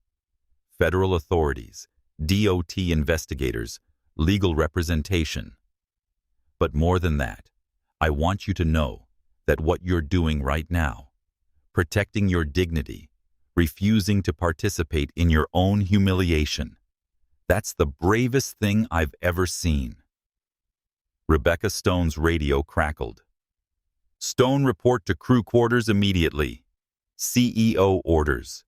Federal authorities, DOT investigators, legal representation. But more than that, I want you to know that what you're doing right now, protecting your dignity, refusing to participate in your own humiliation, that's the bravest thing I've ever seen. Rebecca Stone's radio crackled. Stone, report to crew quarters immediately. CEO orders.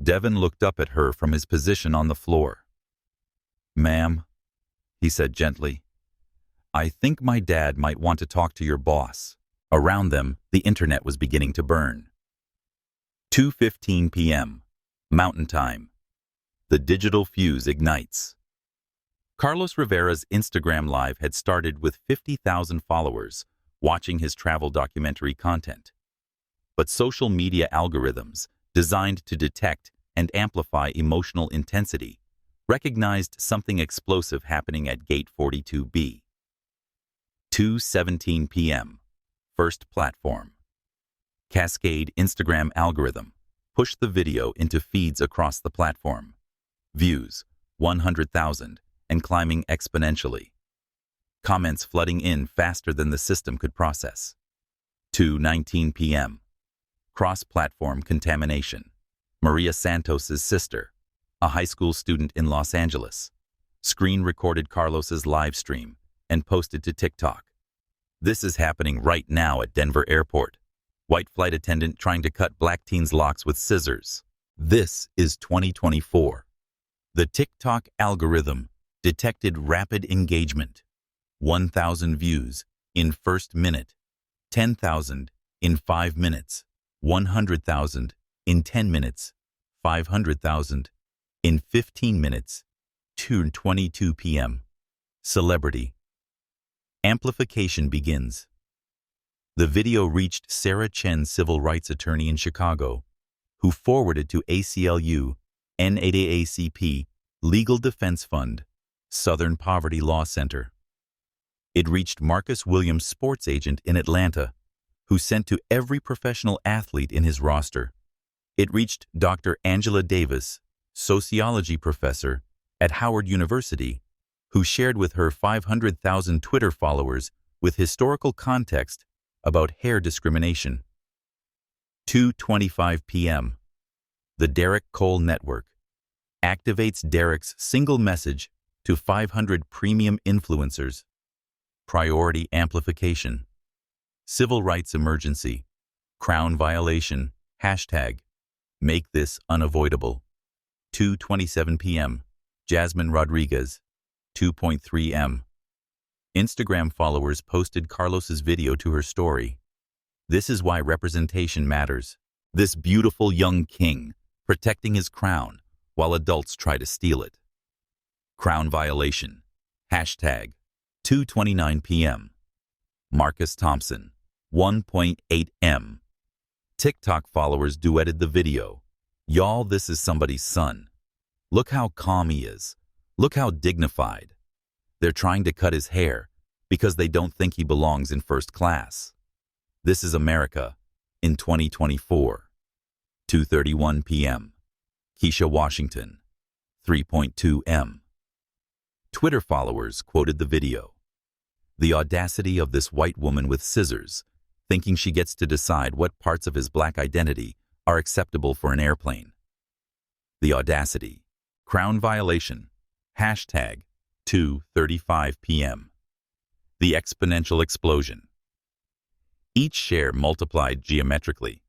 Devon looked up at her from his position on the floor. Ma'am, he said gently, I think my dad might want to talk to your boss. Around them, the internet was beginning to burn. 2:15 p.m. Mountain Time. The digital fuse ignites. Carlos Rivera's Instagram Live had started with 50,000 followers watching his travel documentary content. But social media algorithms, designed to detect and amplify emotional intensity, recognized something explosive happening at Gate 42B. 2:17 p.m. First platform. Cascade Instagram algorithm pushed the video into feeds across the platform. Views, 100,000, and climbing exponentially. Comments flooding in faster than the system could process. 2:19 p.m. Cross-platform contamination. Maria Santos's sister, a high school student in Los Angeles, screen-recorded Carlos's live stream and posted to TikTok. This is happening right now at Denver Airport. White flight attendant trying to cut black teen's locks with scissors. This is 2024. The TikTok algorithm detected rapid engagement. 1,000 views in first minute, 10,000 in 5 minutes, 100,000 in 10 minutes, 500,000 in 15 minutes, 2:22 p.m. Celebrity. Amplification begins. The video reached Sarah Chen, civil rights attorney in Chicago, who forwarded to ACLU, NAACP, Legal Defense Fund, Southern Poverty Law Center. It reached Marcus Williams, sports agent in Atlanta, who sent to every professional athlete in his roster. It reached Dr. Angela Davis, sociology professor at Howard University, who shared with her 500,000 Twitter followers with historical context about hair discrimination. 2:25 p.m. The Derek Cole Network activates Derek's single message to 500 premium influencers. Priority amplification. Civil rights emergency. Crown violation. Hashtag. Make this unavoidable. 2:27 p.m. Jasmine Rodriguez. 2.3 m. Instagram followers posted Carlos's video to her story. This is why representation matters. This beautiful young king protecting his crown while adults try to steal it. Crown violation. Hashtag. 2:29 p.m. Marcus Thompson. 1.8 m. TikTok followers duetted the video. Y'all, this is somebody's son. Look how calm he is. Look how dignified. They're trying to cut his hair because they don't think he belongs in first class. This is America in 2024. 2:31 p.m. Keisha Washington. 3.2 m. Twitter followers quoted the video. The audacity of this white woman with scissors, thinking she gets to decide what parts of his black identity are acceptable for an airplane. The audacity. Crown violation. Hashtag. 2:35 p.m. The exponential explosion. Each share multiplied geometrically.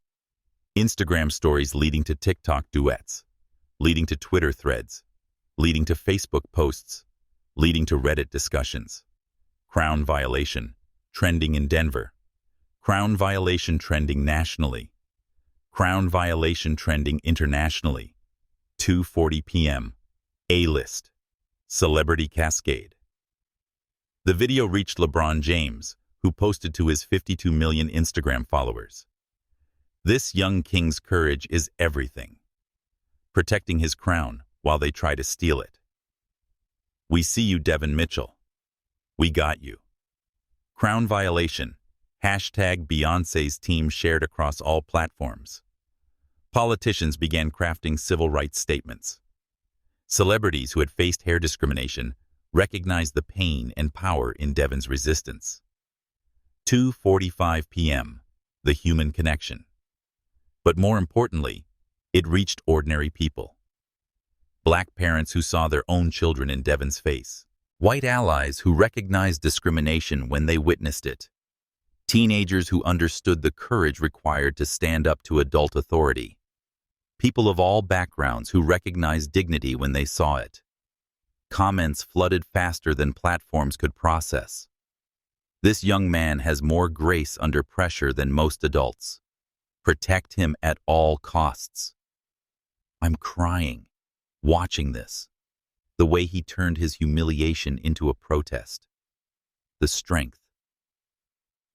Instagram stories leading to TikTok duets, leading to Twitter threads, leading to Facebook posts, leading to Reddit discussions. Crown violation, trending in Denver. Crown violation trending nationally. Crown violation trending internationally. 2:40 p.m. A-list. Celebrity cascade. The video reached LeBron James, who posted to his 52 million Instagram followers. This young king's courage is everything. Protecting his crown while they try to steal it. We see you, Devon Mitchell. We got you. Crown violation. Hashtag Beyoncé's team shared across all platforms. Politicians began crafting civil rights statements. Celebrities who had faced hair discrimination recognized the pain and power in Devon's resistance. 2:45 p.m. The human connection. But more importantly, it reached ordinary people. Black parents who saw their own children in Devon's face. White allies who recognized discrimination when they witnessed it. Teenagers who understood the courage required to stand up to adult authority. People of all backgrounds who recognized dignity when they saw it. Comments flooded faster than platforms could process. This young man has more grace under pressure than most adults. Protect him at all costs. I'm crying, watching this. The way he turned his humiliation into a protest. The strength.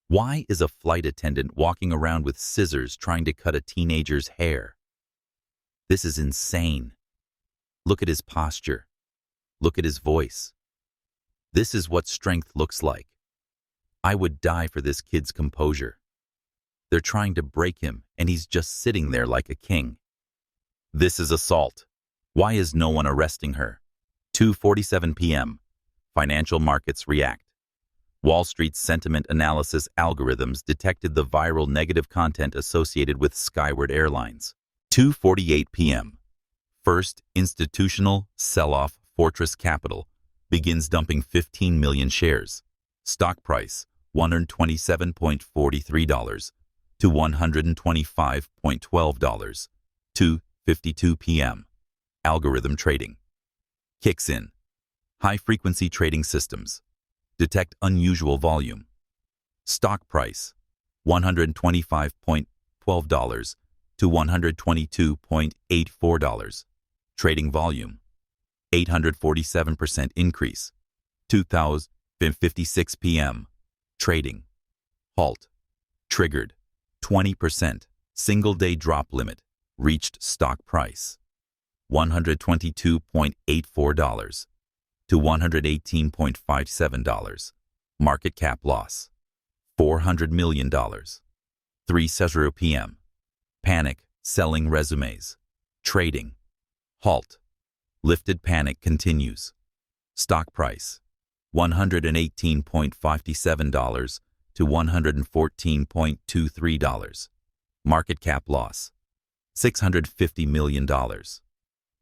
Why is a flight attendant walking around with scissors trying to cut a teenager's hair? This is insane. Look at his posture. Look at his voice. This is what strength looks like. I would die for this kid's composure. They're trying to break him, and he's just sitting there like a king. This is assault. Why is no one arresting her? 2:47 p.m. Financial markets react. Wall Street's sentiment analysis algorithms detected the viral negative content associated with Skyward Airlines. 2:48 p.m. First institutional sell-off. Fortress Capital begins dumping 15 million shares. Stock price $127.43 to $125.12. 2:52 p.m. Algorithm trading kicks in. High-frequency trading systems detect unusual volume. Stock price $125.12 to $122.84. Trading volume 847% increase. 2:56 p.m. Trading halt. Triggered. 20% single-day drop limit reached. Stock price $122.84 to $118.57. Market cap loss $400 million. 3:00 p.m. Panic selling resumes. Trading halt. Lifted panic continues. Stock price $118.57 to $114.23. Market cap loss $650 million.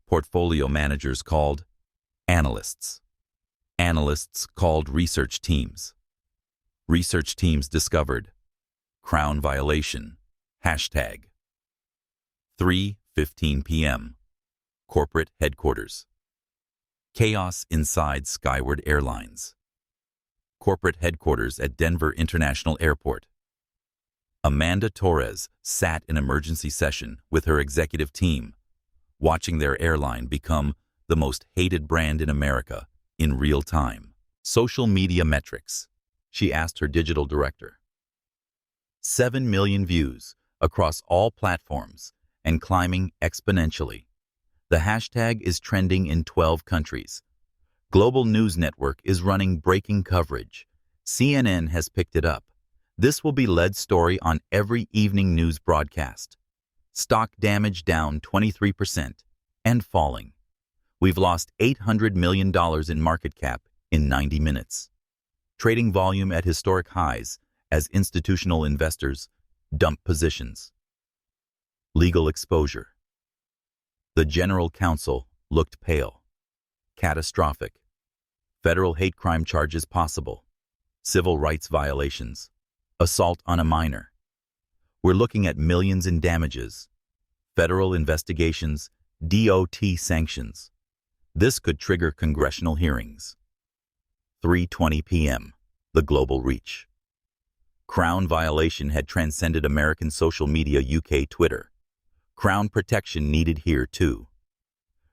Portfolio managers called analysts. Analysts called research teams. Research teams discovered Crown violation. Hashtag 3:15 p.m. Corporate headquarters. Chaos inside Skyward Airlines. Corporate headquarters at Denver International Airport. Amanda Torres sat in emergency session with her executive team, watching their airline become the most hated brand in America in real time. Social media metrics. She asked her digital director. 7 million views across all platforms and climbing exponentially. The hashtag is trending in 12 countries. Global News Network is running breaking coverage. CNN has picked it up. This will be lead story on every evening news broadcast. Stock damage down 23% and falling. We've lost $800 million in market cap in 90 minutes. Trading volume at historic highs as institutional investors dump positions. Legal exposure. The general counsel looked pale. Catastrophic. Federal hate crime charges possible. Civil rights violations. Assault on a minor. We're looking at millions in damages. Federal investigations. DOT sanctions. This could trigger congressional hearings. 3:20 p.m. The global reach. Crown violation had transcended American social media. UK Twitter. Crown protection needed here too.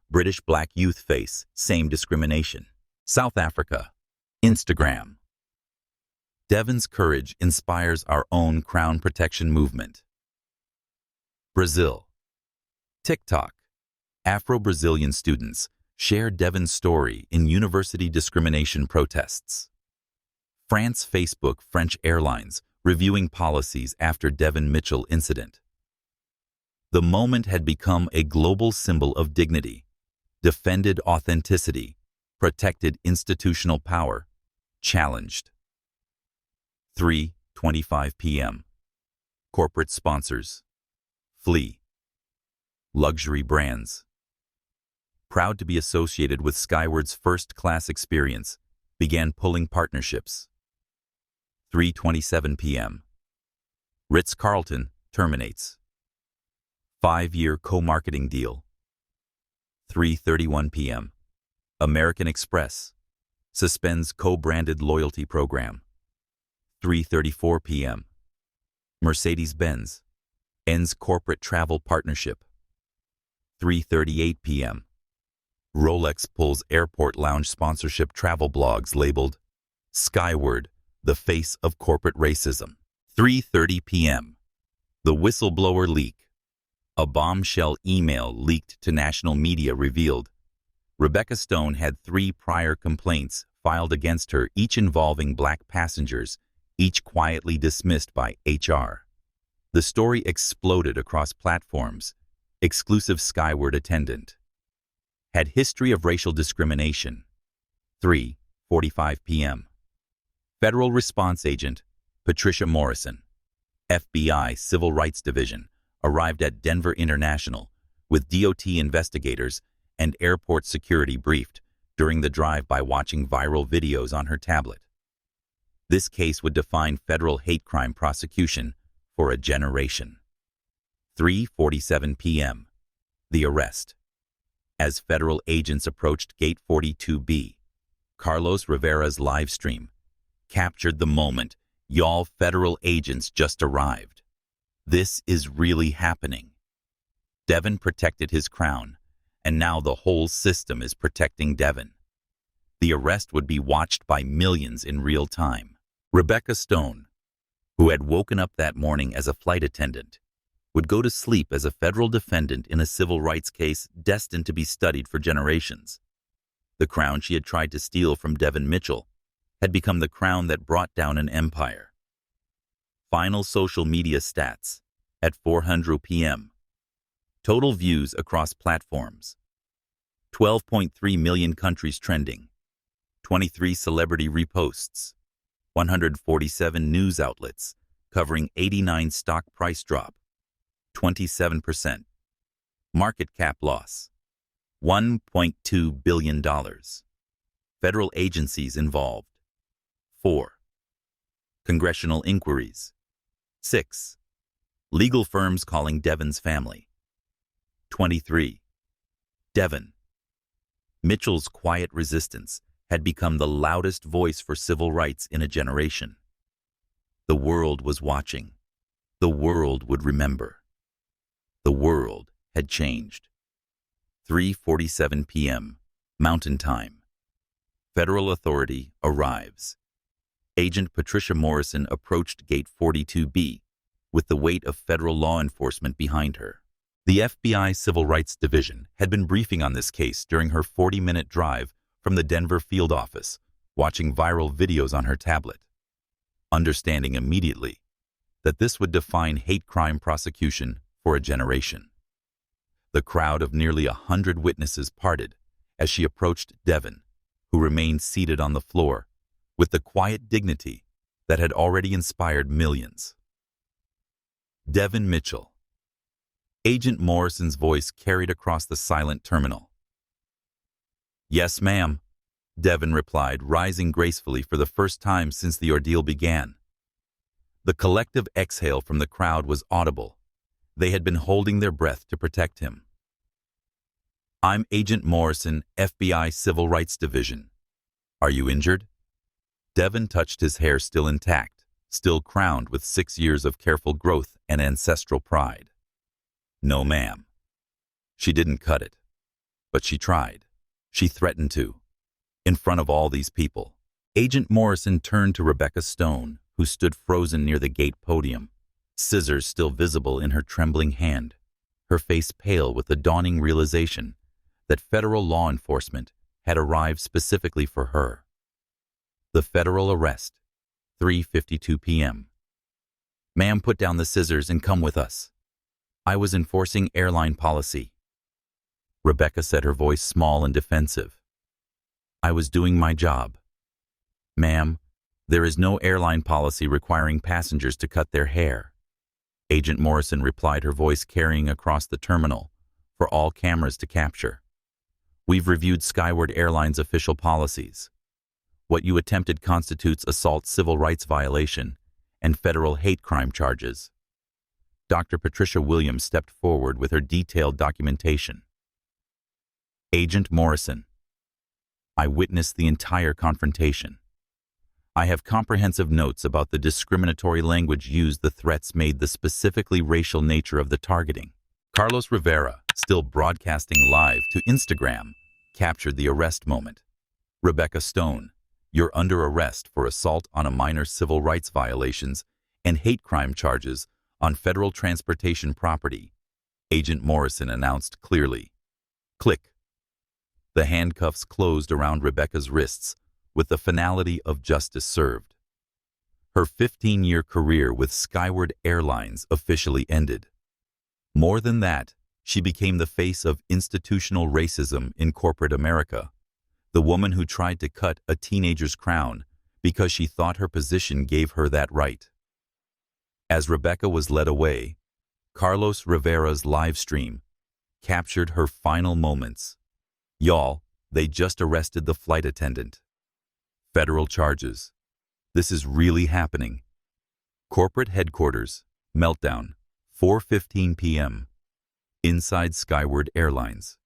British black youth face same discrimination. South Africa. Instagram. Devon's courage inspires our own crown protection movement. Brazil. TikTok. Afro-Brazilian students share Devon's story in university discrimination protests. France. Facebook. French Airlines reviewing policies after Devon Mitchell incident. The moment had become a global symbol of dignity, defended authenticity, protected institutional power, challenged. 3:25 p.m. Corporate sponsors flee. Luxury brands. Proud to be associated with Skyward's first-class experience, began pulling partnerships. 3:27 p.m. Ritz-Carlton terminates. 5-year co-marketing deal. 3:31 p.m. American Express suspends co-branded loyalty program. 3:34 p.m. Mercedes-Benz ends corporate travel partnership. 3:38 p.m. Rolex pulls airport lounge sponsorship. Travel blogs labeled Skyward, the face of corporate racism. 3:30 p.m. The whistleblower leak. A bombshell email leaked to national media revealed Rebecca Stone had 3 prior complaints filed against her, each involving black passengers, each quietly dismissed by HR. The story exploded across platforms. Exclusive Skyward Attendant. had history of racial discrimination. 3:45 p.m. Federal Response Agent Patricia Morrison, FBI Civil Rights Division, arrived at Denver International with DOT investigators and airport security briefed during the drive by watching viral videos on her tablet. This case would define federal hate crime prosecution for a generation. 3:47 p.m. The arrest. As federal agents approached Gate 42B, Carlos Rivera's live stream captured the moment. Y'all federal agents just arrived. This is really happening. Devon protected his crown, and now the whole system is protecting Devon. The arrest would be watched by millions in real time. Rebecca Stone, who had woken up that morning as a flight attendant, would go to sleep as a federal defendant in a civil rights case destined to be studied for generations. The crown she had tried to steal from Devon Mitchell had become the crown that brought down an empire. Final social media stats at 4:00 p.m. Total views across platforms. 12.3 million countries trending. 23 celebrity reposts. 147 news outlets covering 89 stock price drop. 27%. Market cap loss. $1.2 billion. Federal agencies involved. 4. Congressional inquiries. 6. Legal firms calling Devon's family. 23. Devon. Mitchell's quiet resistance had become the loudest voice for civil rights in a generation. The world was watching. The world would remember. The world had changed. 3:47 p.m. Mountain Time. Federal authority arrives. Agent Patricia Morrison approached Gate 42B with the weight of federal law enforcement behind her. The FBI Civil Rights Division had been briefing on this case during her 40-minute drive from the Denver field office, watching viral videos on her tablet, understanding immediately that this would define hate crime prosecution for a generation. The crowd of nearly 100 witnesses parted as she approached Devon, who remained seated on the floor with the quiet dignity that had already inspired millions. Devon Mitchell. Agent Morrison's voice carried across the silent terminal. "Yes, ma'am," Devon replied, rising gracefully for the first time since the ordeal began. The collective exhale from the crowd was audible. They had been holding their breath to protect him. "I'm Agent Morrison, FBI Civil Rights Division. Are you injured?" Devon touched his hair still intact, still crowned with 6 years of careful growth and ancestral pride. "No, ma'am." She didn't cut it, but she tried. She threatened to. In front of all these people. Agent Morrison turned to Rebecca Stone, who stood frozen near the gate podium, scissors still visible in her trembling hand, her face pale with the dawning realization that federal law enforcement had arrived specifically for her. The federal arrest, 3:52 p.m. "Ma'am, put down the scissors and come with us. I was enforcing airline policy." Rebecca said, her voice small and defensive. "I was doing my job." "Ma'am, there is no airline policy requiring passengers to cut their hair." Agent Morrison replied, her voice carrying across the terminal for all cameras to capture. "We've reviewed Skyward Airlines' official policies. What you attempted constitutes assault civil rights violation and federal hate crime charges." Dr. Patricia Williams stepped forward with her detailed documentation. Agent Morrison. "I witnessed the entire confrontation. I have comprehensive notes about the discriminatory language used, the threats made, the specifically racial nature of the targeting." Carlos Rivera, still broadcasting live to Instagram, captured the arrest moment. "Rebecca Stone, you're under arrest for assault on a minor, civil rights violations and hate crime charges on federal transportation property," Agent Morrison announced clearly. Click. The handcuffs closed around Rebecca's wrists with the finality of justice served. Her 15-year career with Skyward Airlines officially ended. More than that, She became the face of institutional racism in corporate America, the woman who tried to cut a teenager's crown because she thought her position gave her that right. As Rebecca was led away, Carlos Rivera's live stream captured her final moments. "Y'all, they just arrested the flight attendant. Federal charges. This is really happening." Corporate headquarters, meltdown, 4:15 p.m. Inside Skyward Airlines.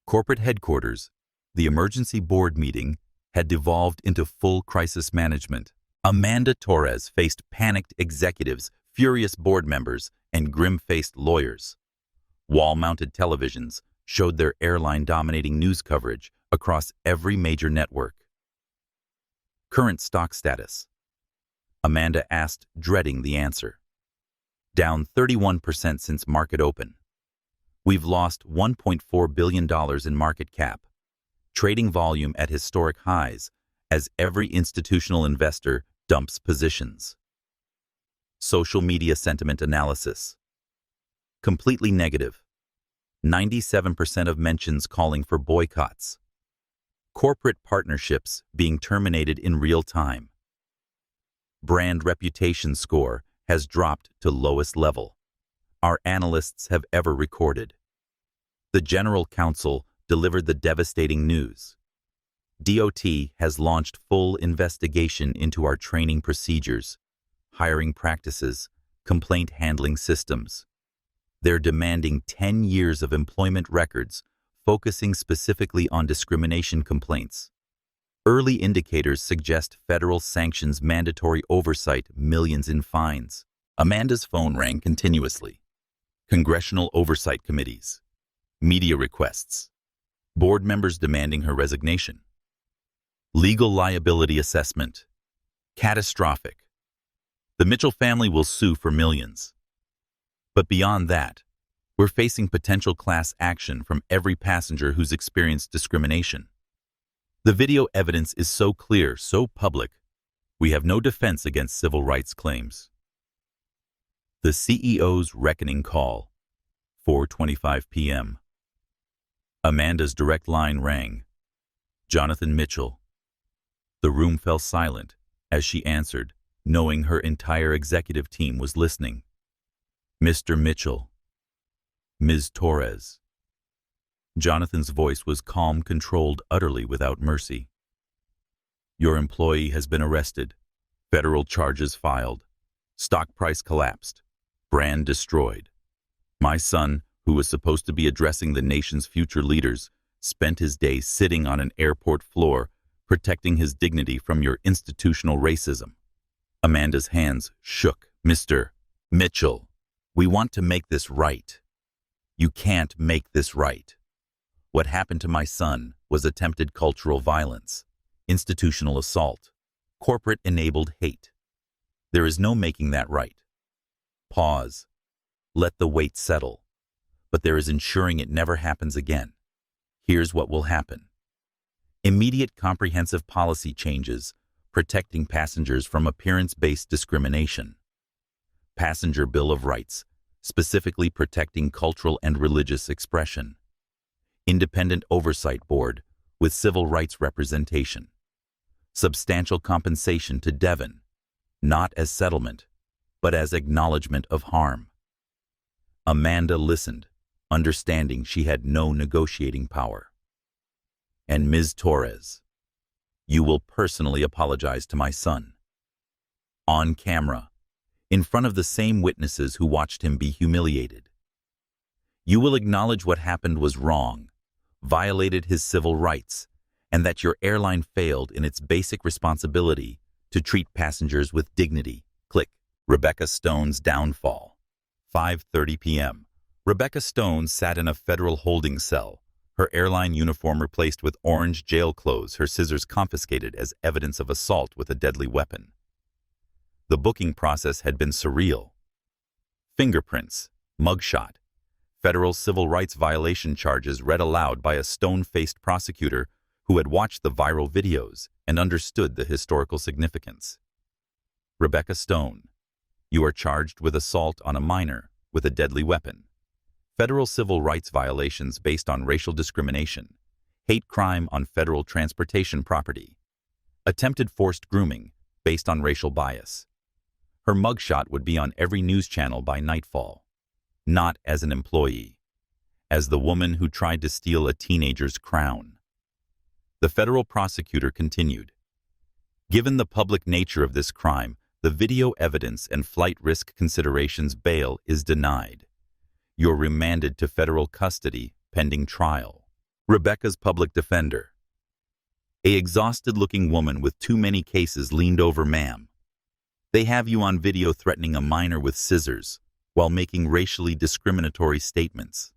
Corporate headquarters, the emergency board meeting, had devolved into full crisis management. Amanda Torres faced panicked executives, furious board members, and grim-faced lawyers. Wall-mounted televisions showed their airline dominating news coverage across every major network. Current stock status. Amanda asked, dreading the answer. Down 31% since market open. We've lost $1.4 billion in market cap. Trading volume at historic highs as every institutional investor dumps positions. Social media sentiment analysis. Completely negative. 97% of mentions calling for boycotts. Corporate partnerships being terminated in real time. Brand reputation score has dropped to lowest level our analysts have ever recorded. The General Counsel delivered the devastating news. DOT has launched full investigation into our training procedures, hiring practices, complaint handling systems. They're demanding 10 years of employment records, focusing specifically on discrimination complaints. Early indicators suggest federal sanctions, mandatory oversight, millions in fines. Amanda's phone rang continuously. Congressional oversight committees. Media requests. Board members demanding her resignation. Legal liability assessment. Catastrophic. The Mitchell family will sue for millions. But beyond that, we're facing potential class action from every passenger who's experienced discrimination. The video evidence is so clear, so public, we have no defense against civil rights claims. The CEO's reckoning call, 4:25 p.m. Amanda's direct line rang. Jonathan Mitchell. The room fell silent as she answered, knowing her entire executive team was listening. Mr. Mitchell. Ms. Torres. Jonathan's voice was calm, controlled, utterly without mercy. Your employee has been arrested. Federal charges filed. Stock price collapsed. Brand destroyed. My son, who was supposed to be addressing the nation's future leaders, spent his day sitting on an airport floor, protecting his dignity from your institutional racism. Amanda's hands shook. Mr. Mitchell, we want to make this right. You can't make this right. What happened to my son was attempted cultural violence, institutional assault, corporate-enabled hate. There is no making that right. Pause. Let the weight settle. But there is ensuring it never happens again. Here's what will happen. Immediate comprehensive policy changes, protecting passengers from appearance-based discrimination. Passenger Bill of Rights, specifically protecting cultural and religious expression. Independent Oversight Board with civil rights representation. Substantial compensation to Devon, not as settlement, but as acknowledgement of harm. Amanda listened, understanding she had no negotiating power. And Ms. Torres, you will personally apologize to my son. On camera, in front of the same witnesses who watched him be humiliated. You will acknowledge what happened was wrong, violated his civil rights, and that your airline failed in its basic responsibility to treat passengers with dignity. Click. Rebecca Stone's downfall. 5:30 p.m. Rebecca Stone sat in a federal holding cell, her airline uniform replaced with orange jail clothes, her scissors confiscated as evidence of assault with a deadly weapon. The booking process had been surreal. Fingerprints, mugshot, federal civil rights violation charges read aloud by a stone-faced prosecutor who had watched the viral videos and understood the historical significance. Rebecca Stone, you are charged with assault on a minor with a deadly weapon. federal civil rights violations based on racial discrimination, hate crime on federal transportation property, attempted forced grooming based on racial bias. Her mugshot would be on every news channel by nightfall, not as an employee, as the woman who tried to steal a teenager's crown. The federal prosecutor continued, "Given the public nature of this crime, the video evidence and flight risk considerations, bail is denied. You're remanded to federal custody pending trial." Rebecca's public defender. A exhausted-looking woman with too many cases leaned over, "Ma'am, they have you on video threatening a minor with scissors while making racially discriminatory statements."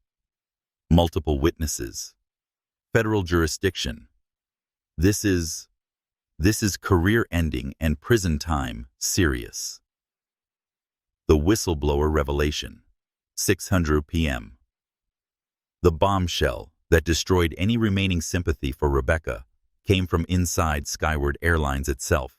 Multiple witnesses. Federal jurisdiction. This is career-ending and prison time, serious. The whistleblower revelation. 6:00 p.m. The bombshell that destroyed any remaining sympathy for Rebecca came from inside Skyward Airlines itself.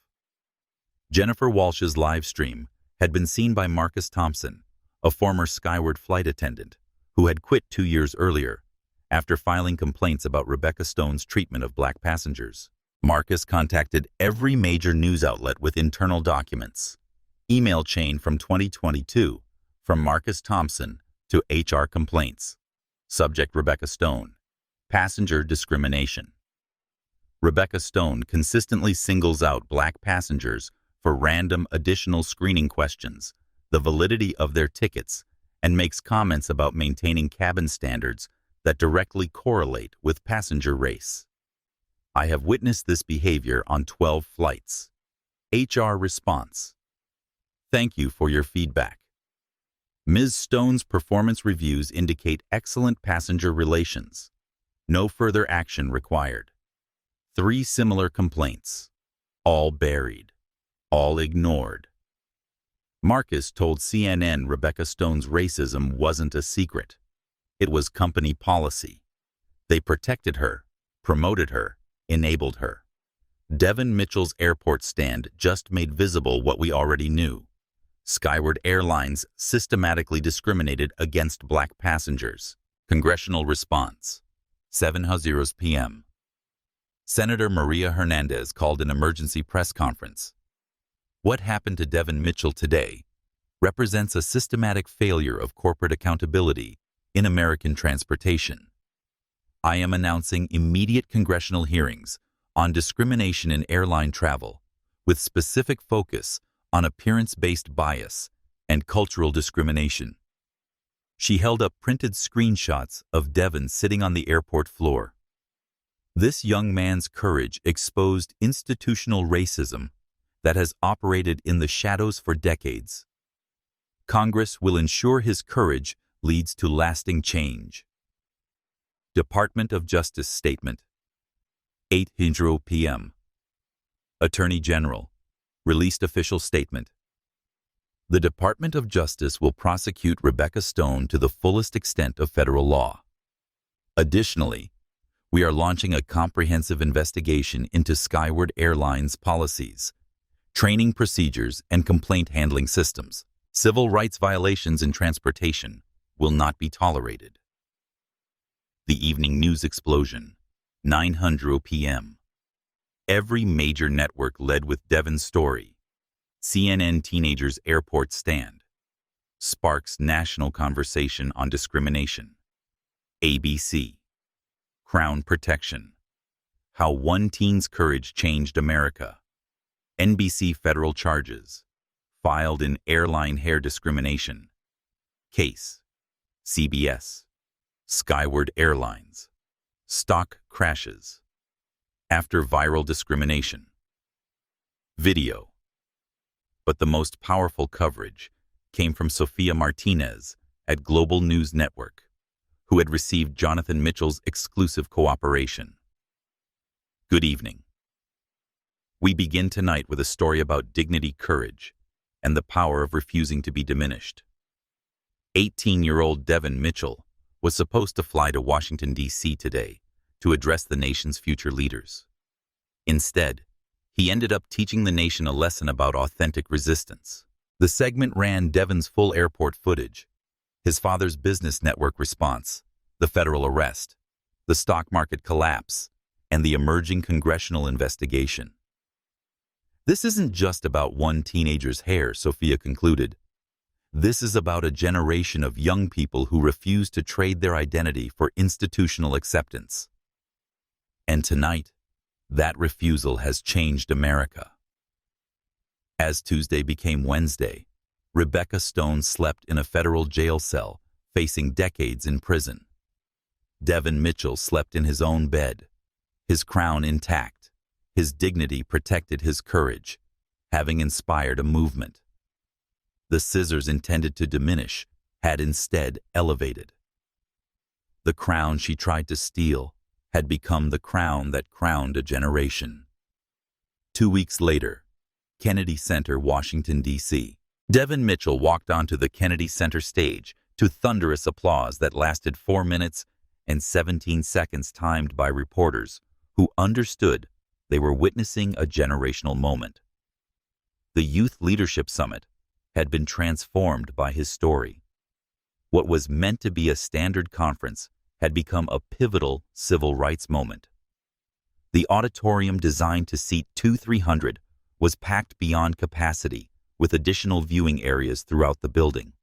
Jennifer Walsh's live stream had been seen by Marcus Thompson, a former Skyward flight attendant, who had quit 2 years earlier after filing complaints about Rebecca Stone's treatment of black passengers. Marcus contacted every major news outlet with internal documents. Email chain from 2022, from Marcus Thompson to HR complaints. Subject: Rebecca Stone. Passenger discrimination. Rebecca Stone consistently singles out black passengers for random additional screening questions, the validity of their tickets, and makes comments about maintaining cabin standards that directly correlate with passenger race. I have witnessed this behavior on 12 flights. HR response: "Thank you for your feedback. Ms. Stone's performance reviews indicate excellent passenger relations. No further action required." 3 similar complaints, all buried, all ignored. Marcus told CNN Rebecca Stone's racism wasn't a secret. It was company policy. They protected her, promoted her, enabled her. Devon Mitchell's airport stand just made visible what we already knew. Skyward Airlines systematically discriminated against black passengers. Congressional response. 7:00 p.m. Senator Maria Hernandez called an emergency press conference. What happened to Devon Mitchell today represents a systematic failure of corporate accountability in American transportation. I am announcing immediate congressional hearings on discrimination in airline travel, with specific focus on appearance-based bias and cultural discrimination. She held up printed screenshots of Devon sitting on the airport floor. This young man's courage exposed institutional racism that has operated in the shadows for decades. Congress will ensure his courage leads to lasting change. Department of Justice statement. 8:00 p.m. Attorney General released official statement. The Department of Justice will prosecute Rebecca Stone to the fullest extent of federal law. Additionally, we are launching a comprehensive investigation into Skyward Airlines policies, training procedures, and complaint handling systems. Civil rights violations in transportation will not be tolerated. The evening news explosion. 9:00 p.m. Every major network led with Devon's story. CNN teenagers airport stand. Sparks national conversation on discrimination. ABC. Crown protection. How one teen's courage changed America. NBC federal charges. Filed in airline hair discrimination. Case. CBS. Skyward Airlines. Stock crashes. After viral discrimination. Video. But the most powerful coverage came from Sophia Martinez at Global News Network, who had received Jonathan Mitchell's exclusive cooperation. Good evening. We begin tonight with a story about dignity, courage, and the power of refusing to be diminished. 18-year-old Devon Mitchell was supposed to fly to Washington, D.C. today to address the nation's future leaders. Instead, he ended up teaching the nation a lesson about authentic resistance. The segment ran Devon's full airport footage, His father's business network response, the federal arrest, the stock market collapse, and the emerging congressional investigation. This isn't just about one teenager's hair, Sophia concluded. This is about a generation of young people who refuse to trade their identity for institutional acceptance. And tonight, that refusal has changed America. As Tuesday became Wednesday, Rebecca Stone slept in a federal jail cell, facing decades in prison. Devon Mitchell slept in his own bed, his crown intact, his dignity protected his courage, having inspired a movement. The scissors intended to diminish had instead elevated. The crown she tried to steal had become the crown that crowned a generation. 2 weeks later, Kennedy Center, Washington, D.C. Devon Mitchell walked onto the Kennedy Center stage to thunderous applause that lasted 4 minutes and 17 seconds, timed by reporters who understood they were witnessing a generational moment. The Youth Leadership Summit had been transformed by his story. What was meant to be a standard conference had become a pivotal civil rights moment. The auditorium, designed to seat 200-300, was packed beyond capacity, with additional viewing areas throughout the building.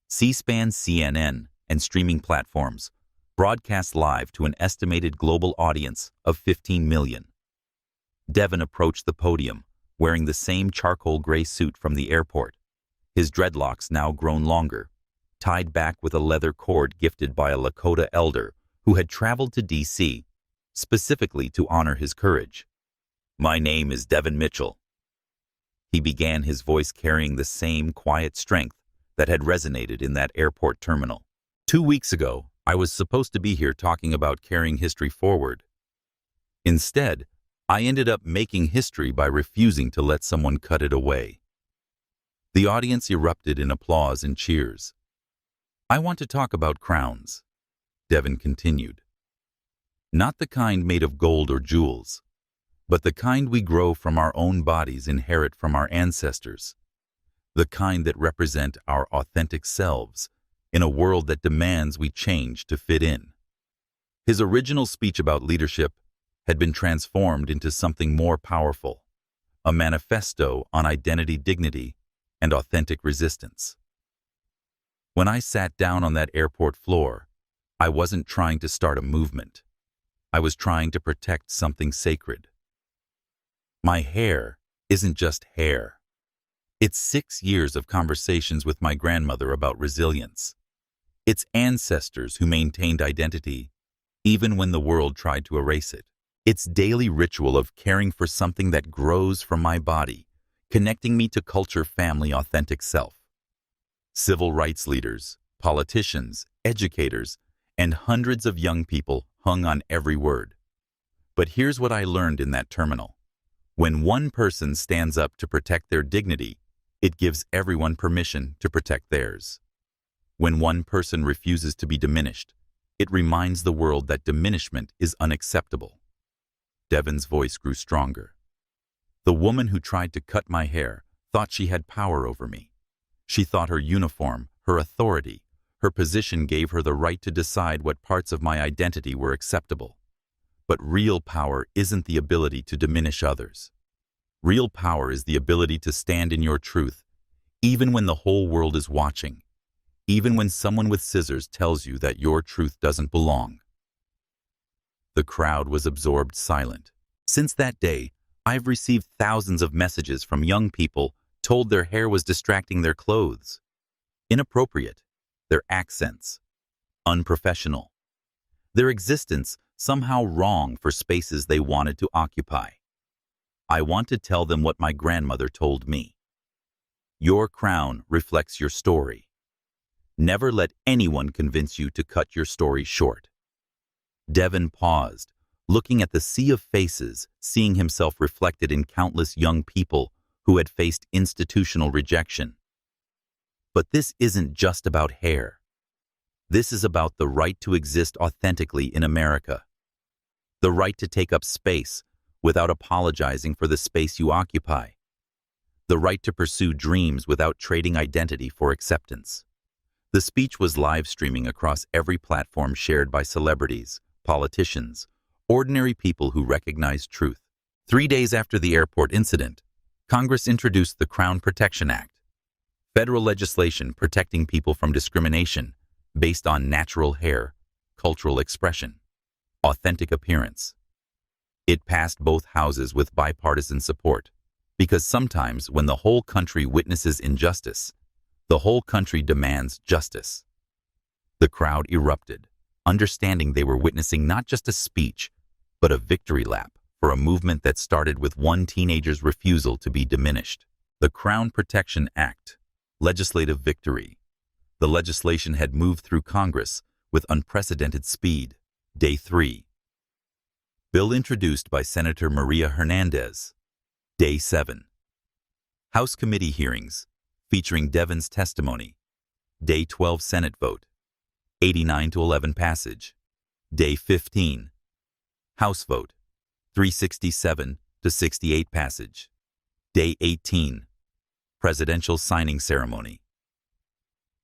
C-SPAN, CNN, and streaming platforms broadcast live to an estimated global audience of 15 million. Devon approached the podium, wearing the same charcoal gray suit from the airport, his dreadlocks now grown longer, tied back with a leather cord gifted by a Lakota elder who had traveled to D.C. specifically to honor his courage. "My name is Devon Mitchell." He began, his voice carrying the same quiet strength that had resonated in that airport terminal. 2 weeks ago, I was supposed to be here talking about carrying history forward. Instead, I ended up making history by refusing to let someone cut it away. The audience erupted in applause and cheers. "I want to talk about crowns," Devon continued. "Not the kind made of gold or jewels, but the kind we grow from our own bodies, inherit from our ancestors. The kind that represent our authentic selves in a world that demands we change to fit in." His original speech about leadership had been transformed into something more powerful, a manifesto on identity, dignity, and authentic resistance. When I sat down on that airport floor, I wasn't trying to start a movement. I was trying to protect something sacred. My hair isn't just hair. It's 6 years of conversations with my grandmother about resilience. It's ancestors who maintained identity even when the world tried to erase it. It's daily ritual of caring for something that grows from my body, connecting me to culture, family, authentic self. Civil rights leaders, politicians, educators, and hundreds of young people hung on every word. But here's what I learned in that terminal. When one person stands up to protect their dignity, it gives everyone permission to protect theirs. When one person refuses to be diminished, it reminds the world that diminishment is unacceptable. Devon's voice grew stronger. "The woman who tried to cut my hair thought she had power over me. She thought her uniform, her authority, her position gave her the right to decide what parts of my identity were acceptable. But real power isn't the ability to diminish others. Real power is the ability to stand in your truth, even when the whole world is watching, even when someone with scissors tells you that your truth doesn't belong." The crowd was absorbed, silent. Since that day, I've received thousands of messages from young people told their hair was distracting their clothes, inappropriate, their accents, unprofessional, their existence somehow wrong for spaces they wanted to occupy. I want to tell them what my grandmother told me. Your crown reflects your story. Never let anyone convince you to cut your story short. Devon paused, looking at the sea of faces, seeing himself reflected in countless young people who had faced institutional rejection. But this isn't just about hair. This is about the right to exist authentically in America. The right to take up space without apologizing for the space you occupy. The right to pursue dreams without trading identity for acceptance. The speech was live streaming across every platform shared by celebrities, politicians, ordinary people who recognized truth. 3 days after the airport incident, Congress introduced the Crown Protection Act, federal legislation protecting people from discrimination based on natural hair, cultural expression, authentic appearance. It passed both houses with bipartisan support, because sometimes when the whole country witnesses injustice, the whole country demands justice. The crowd erupted, understanding they were witnessing not just a speech, but a victory lap for a movement that started with one teenager's refusal to be diminished. The Crown Protection Act, legislative victory. The legislation had moved through Congress with unprecedented speed. Day 3. Bill introduced by Senator Maria Hernandez. Day 7. House committee hearings, featuring Devon's testimony. Day 12 Senate vote. 89-11 passage. Day 15. House vote. 367-68 passage. Day 18. Presidential signing ceremony.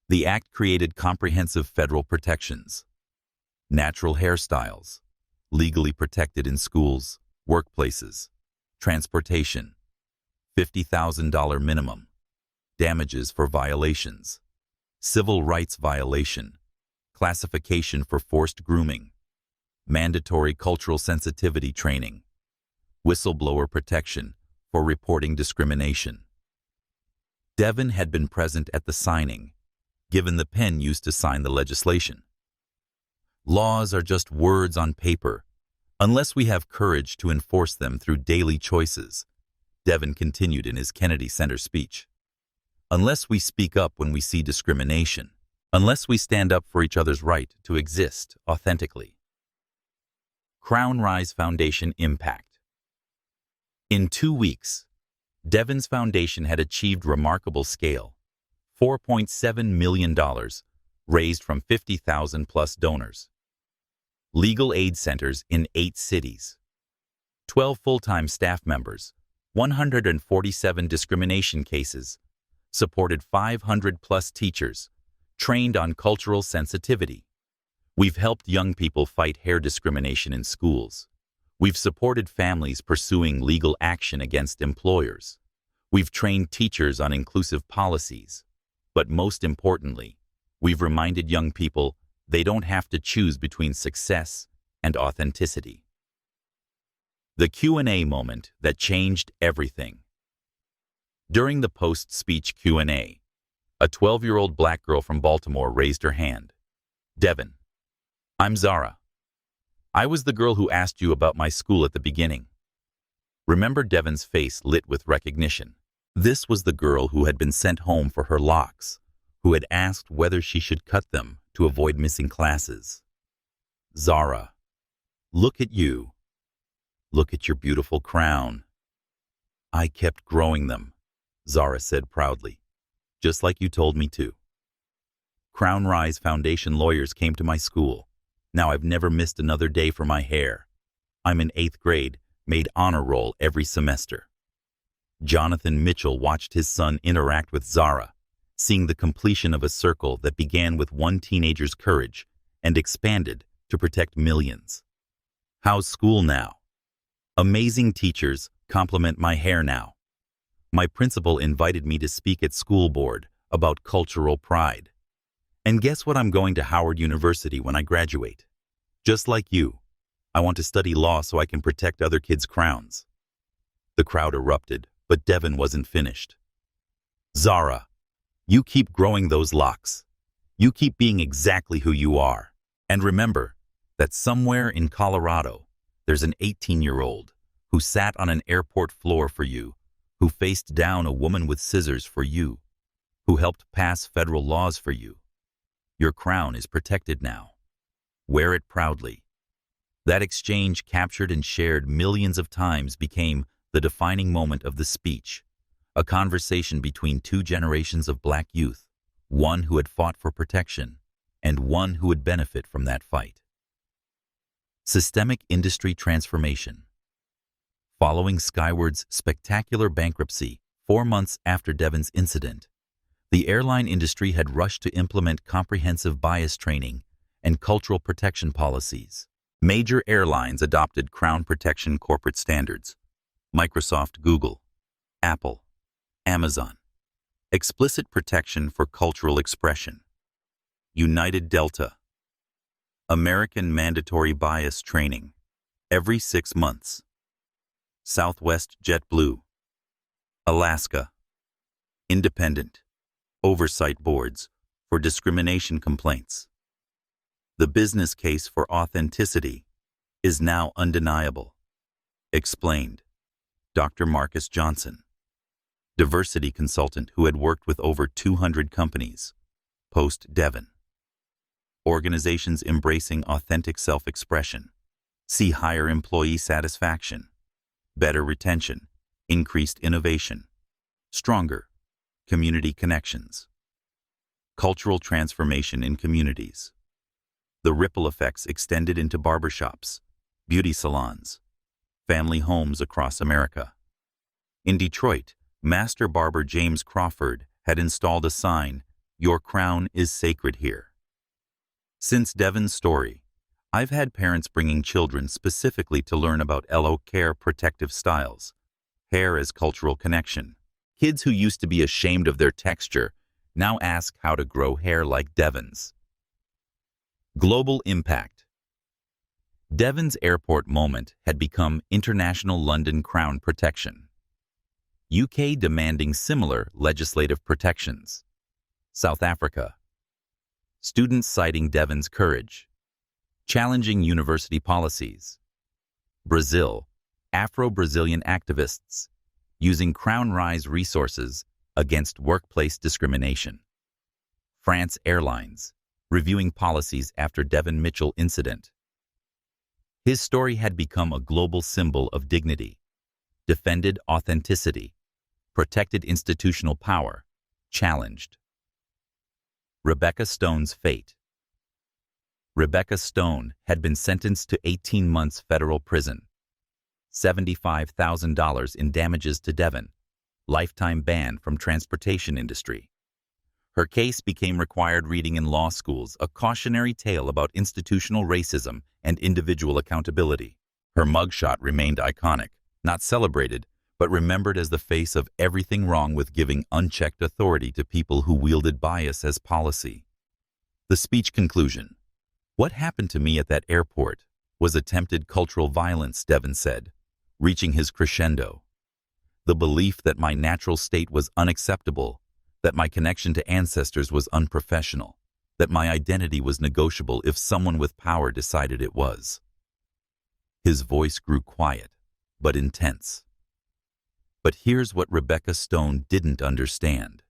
The act created comprehensive federal protections. Natural hairstyles, legally protected in schools, workplaces, transportation, $50,000 minimum, damages for violations, civil rights violation, classification for forced grooming, mandatory cultural sensitivity training, whistleblower protection for reporting discrimination. Devon had been present at the signing, given the pen used to sign the legislation. Laws are just words on paper, unless we have courage to enforce them through daily choices, Devon continued in his Kennedy Center speech. Unless we speak up when we see discrimination, unless we stand up for each other's right to exist authentically. Crown Rise Foundation Impact. In 2 weeks, Devon's foundation had achieved remarkable scale, $4.7 million raised from 50,000 plus donors. Legal aid centers in 8 cities. 12 full-time staff members, 147 discrimination cases, supported 500 plus teachers, trained on cultural sensitivity. We've helped young people fight hair discrimination in schools. We've supported families pursuing legal action against employers. We've trained teachers on inclusive policies. But most importantly, we've reminded young people they don't have to choose between success and authenticity. The Q&A moment that changed everything. During the post-speech Q&A, a 12-year-old black girl from Baltimore raised her hand. Devon, I'm Zara. I was the girl who asked you about my school at the beginning. Remember Devon's face lit with recognition. This was the girl who had been sent home for her locks, who had asked whether she should cut them to avoid missing classes. Zara, look at you. Look at your beautiful crown. I kept growing them, Zara said proudly, just like you told me to. Crown Rise Foundation lawyers came to my school. Now I've never missed another day for my hair. I'm in 8th grade, made honor roll every semester. Jonathan Mitchell watched his son interact with Zara, seeing the completion of a circle that began with one teenager's courage and expanded to protect millions. How's school now? Amazing teachers compliment my hair now. My principal invited me to speak at school board about cultural pride. And guess what? I'm going to Howard University when I graduate. Just like you, I want to study law so I can protect other kids' crowns. The crowd erupted, but Devon wasn't finished. Zara, you keep growing those locks. You keep being exactly who you are. And remember that somewhere in Colorado, there's an 18-year-old who sat on an airport floor for you, who faced down a woman with scissors for you, who helped pass federal laws for you. Your crown is protected now. Wear it proudly. That exchange, captured and shared millions of times, became the defining moment of the speech, a conversation between 2 generations of black youth, one who had fought for protection and one who would benefit from that fight. Systemic industry transformation. Following Skyward's spectacular bankruptcy 4 months after Devon's incident, The airline industry had rushed to implement comprehensive bias training and cultural protection policies. Major airlines adopted Crown Protection corporate standards: Microsoft, Google, Apple, Amazon. Explicit protection for cultural expression. United Delta. American mandatory bias training every 6 months. Southwest JetBlue. Alaska. Independent oversight boards for discrimination complaints. The business case for authenticity is now undeniable. Explained. Dr. Marcus Johnson, diversity consultant who had worked with over 200 companies. Post Devon. Organizations embracing authentic self-expression. See higher employee satisfaction, better retention, increased innovation, stronger community connections. Cultural transformation in communities. The ripple effects extended into barbershops, beauty salons, family homes across America. In Detroit, Master Barber James Crawford had installed a sign, "Your crown is sacred here." Since Devon's story, I've had parents bringing children specifically to learn about LO Care protective styles, hair as cultural connection. Kids who used to be ashamed of their texture now ask how to grow hair like Devon's. Global impact. Devon's airport moment had become international London Crown protection. UK demanding similar legislative protections. South Africa. Students citing Devon's courage. Challenging university policies. Brazil. Afro-Brazilian activists using Crown Rise resources against workplace discrimination. France Airlines, reviewing policies after Devon Mitchell incident. His story had become a global symbol of dignity, defended authenticity, protected institutional power, challenged. Rebecca Stone's fate. Rebecca Stone had been sentenced to 18 months federal prison, $75,000 in damages to Devon, lifetime ban from transportation industry. Her case became required reading in law schools, a cautionary tale about institutional racism and individual accountability. Her mugshot remained iconic, not celebrated, but remembered as the face of everything wrong with giving unchecked authority to people who wielded bias as policy. The speech conclusion. "What happened to me at that airport was attempted cultural violence," Devon said, reaching his crescendo. "The belief that my natural state was unacceptable, that my connection to ancestors was unprofessional, that my identity was negotiable if someone with power decided it was." His voice grew quiet, but intense. But here's what Rebecca Stone didn't understand.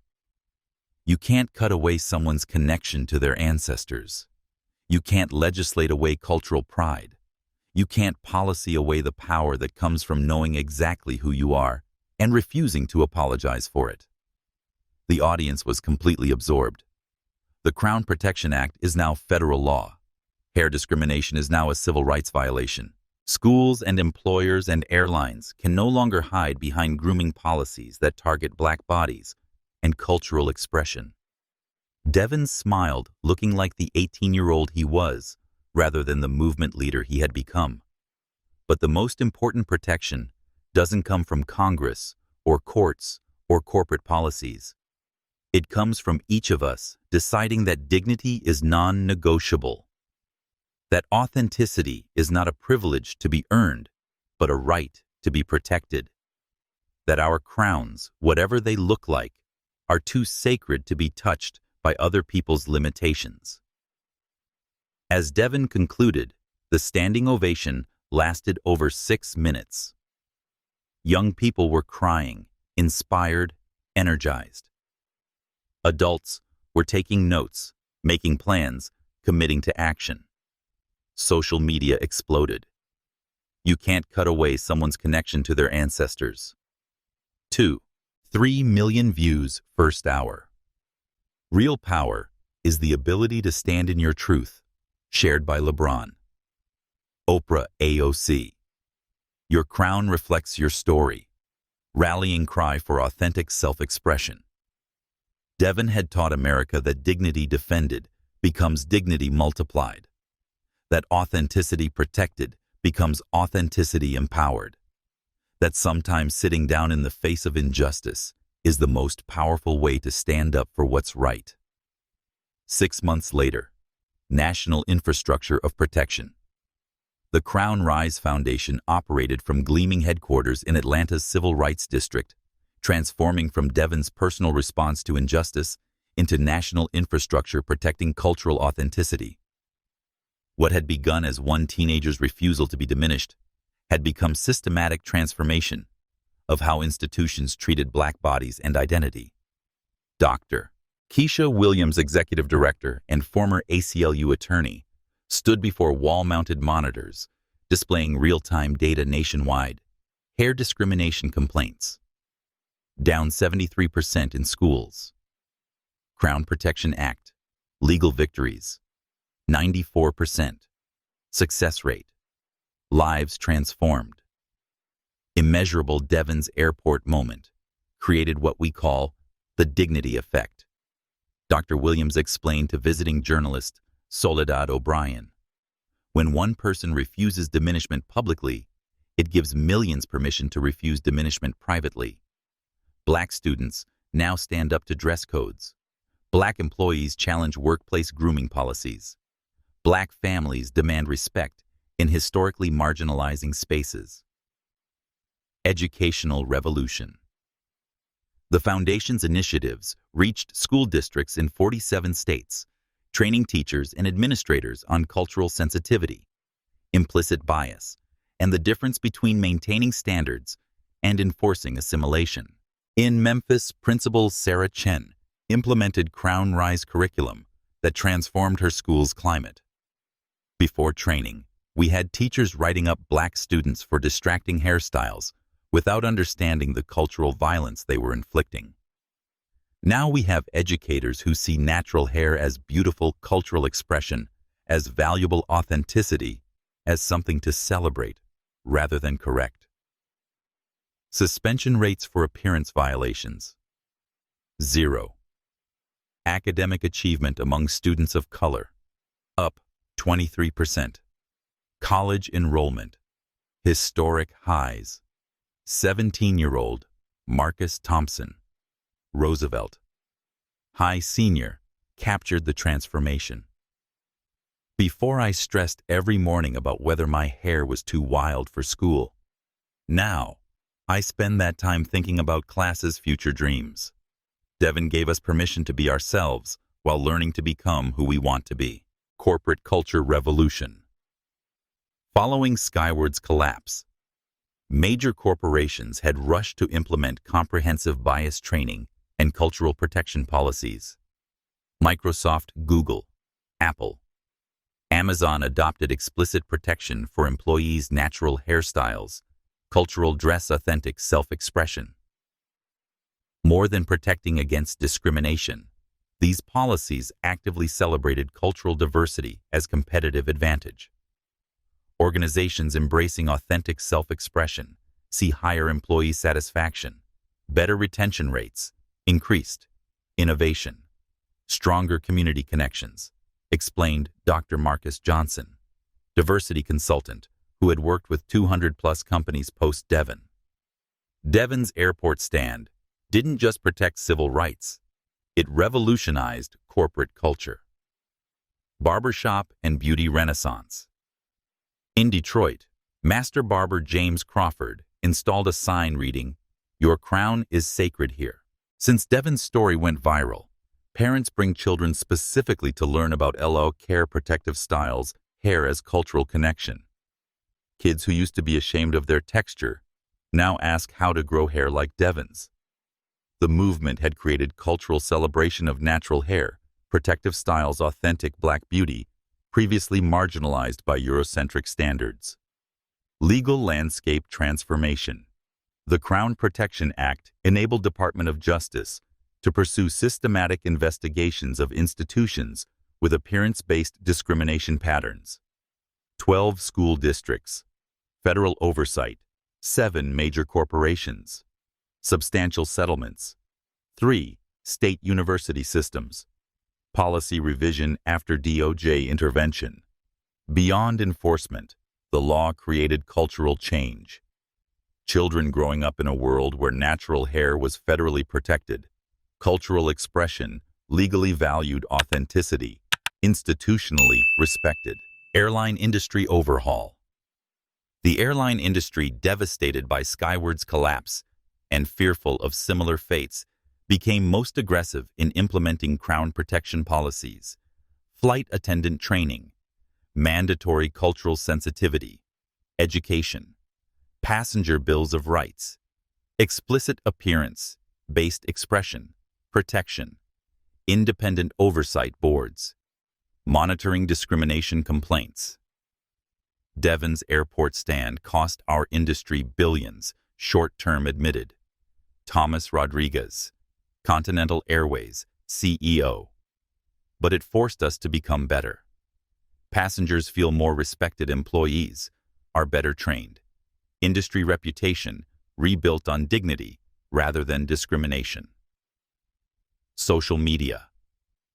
You can't cut away someone's connection to their ancestors. You can't legislate away cultural pride. You can't policy away the power that comes from knowing exactly who you are and refusing to apologize for it. The audience was completely absorbed. The Crown Protection Act is now federal law. Hair discrimination is now a civil rights violation. Schools and employers and airlines can no longer hide behind grooming policies that target black bodies and cultural expression. Devon smiled, looking like the 18-year-old he was, rather than the movement leader he had become. But the most important protection doesn't come from Congress or courts or corporate policies. It comes from each of us deciding that dignity is non-negotiable, that authenticity is not a privilege to be earned, but a right to be protected, that our crowns, whatever they look like, are too sacred to be touched by other people's limitations. As Devon concluded, the standing ovation lasted over 6 minutes. Young people were crying, inspired, energized. Adults were taking notes, making plans, committing to action. Social media exploded. You can't cut away someone's connection to their ancestors. 3 million views first hour. Real power is the ability to stand in your truth. Shared by LeBron. Oprah AOC. Your crown reflects your story. Rallying cry for authentic self-expression. Devon had taught America that dignity defended becomes dignity multiplied, that authenticity protected becomes authenticity empowered, that sometimes sitting down in the face of injustice is the most powerful way to stand up for what's right. 6 months later, National Infrastructure of Protection. The Crown Rise Foundation operated from gleaming headquarters in Atlanta's Civil Rights District, transforming from Devon's personal response to injustice into national infrastructure protecting cultural authenticity. What had begun as one teenager's refusal to be diminished had become systematic transformation of how institutions treated Black bodies and identity. Dr. Keisha Williams, executive director and former ACLU attorney, stood before wall-mounted monitors displaying real-time data nationwide. Hair discrimination complaints down 73% in schools. Crown Protection Act, legal victories, 94%. Success rate, lives transformed. Immeasurable Devon's airport moment created what we call the dignity effect. Dr. Williams explained to visiting journalist Soledad O'Brien, when one person refuses diminishment publicly, it gives millions permission to refuse diminishment privately. Black students now stand up to dress codes. Black employees challenge workplace grooming policies. Black families demand respect in historically marginalizing spaces. Educational revolution. The Foundation's initiatives reached school districts in 47 states, training teachers and administrators on cultural sensitivity, implicit bias, and the difference between maintaining standards and enforcing assimilation. In Memphis, Principal Sarah Chen implemented Crown Rise curriculum that transformed her school's climate. Before training, we had teachers writing up Black students for distracting hairstyles without understanding the cultural violence they were inflicting. Now we have educators who see natural hair as beautiful cultural expression, as valuable authenticity, as something to celebrate rather than correct. Suspension rates for appearance violations, 0. Academic achievement among students of color, up 23%. College enrollment, historic highs. 17-year-old Marcus Thompson, Roosevelt, high senior, captured the transformation. Before I stressed every morning about whether my hair was too wild for school. Now, I spend that time thinking about class's future dreams. Devon gave us permission to be ourselves while learning to become who we want to be. Corporate culture revolution. Following Skyward's collapse, major corporations had rushed to implement comprehensive bias training and cultural protection policies. Microsoft, Google, Apple, Amazon adopted explicit protection for employees' natural hairstyles, cultural dress, authentic self-expression. More than protecting against discrimination, these policies actively celebrated cultural diversity as competitive advantage. Organizations embracing authentic self-expression see higher employee satisfaction, better retention rates, increased innovation, stronger community connections, explained Dr. Marcus Johnson, diversity consultant who had worked with 200-plus companies post-Devon. Devon's airport stand didn't just protect civil rights, it revolutionized corporate culture. Barbershop and beauty renaissance. In Detroit, Master Barber James Crawford installed a sign reading, "Your crown is sacred here." Since Devon's story went viral, parents bring children specifically to learn about LO Care protective styles, hair as cultural connection. Kids who used to be ashamed of their texture now ask how to grow hair like Devon's. The movement had created cultural celebration of natural hair, protective styles, authentic Black beauty, previously marginalized by Eurocentric standards. Legal landscape transformation. The Crown Protection Act enabled Department of Justice to pursue systematic investigations of institutions with appearance-based discrimination patterns. 12 school districts. Federal oversight. 7 major corporations. Substantial settlements. 3 State university systems. Policy revision after DOJ intervention. Beyond enforcement, the law created cultural change. Children growing up in a world where natural hair was federally protected, cultural expression legally valued, authenticity institutionally respected. Airline industry overhaul. The airline industry, devastated by Skyward's collapse and fearful of similar fates, became most aggressive in implementing Crown protection policies, flight attendant training, mandatory cultural sensitivity, education, passenger bills of rights, explicit appearance-based expression, protection, independent oversight boards, monitoring discrimination complaints. Devon's airport stand cost our industry billions, short-term admitted. Thomas Rodriguez, Continental Airways CEO. But it forced us to become better. Passengers feel more respected, employees are better trained. Industry reputation rebuilt on dignity rather than discrimination. Social media.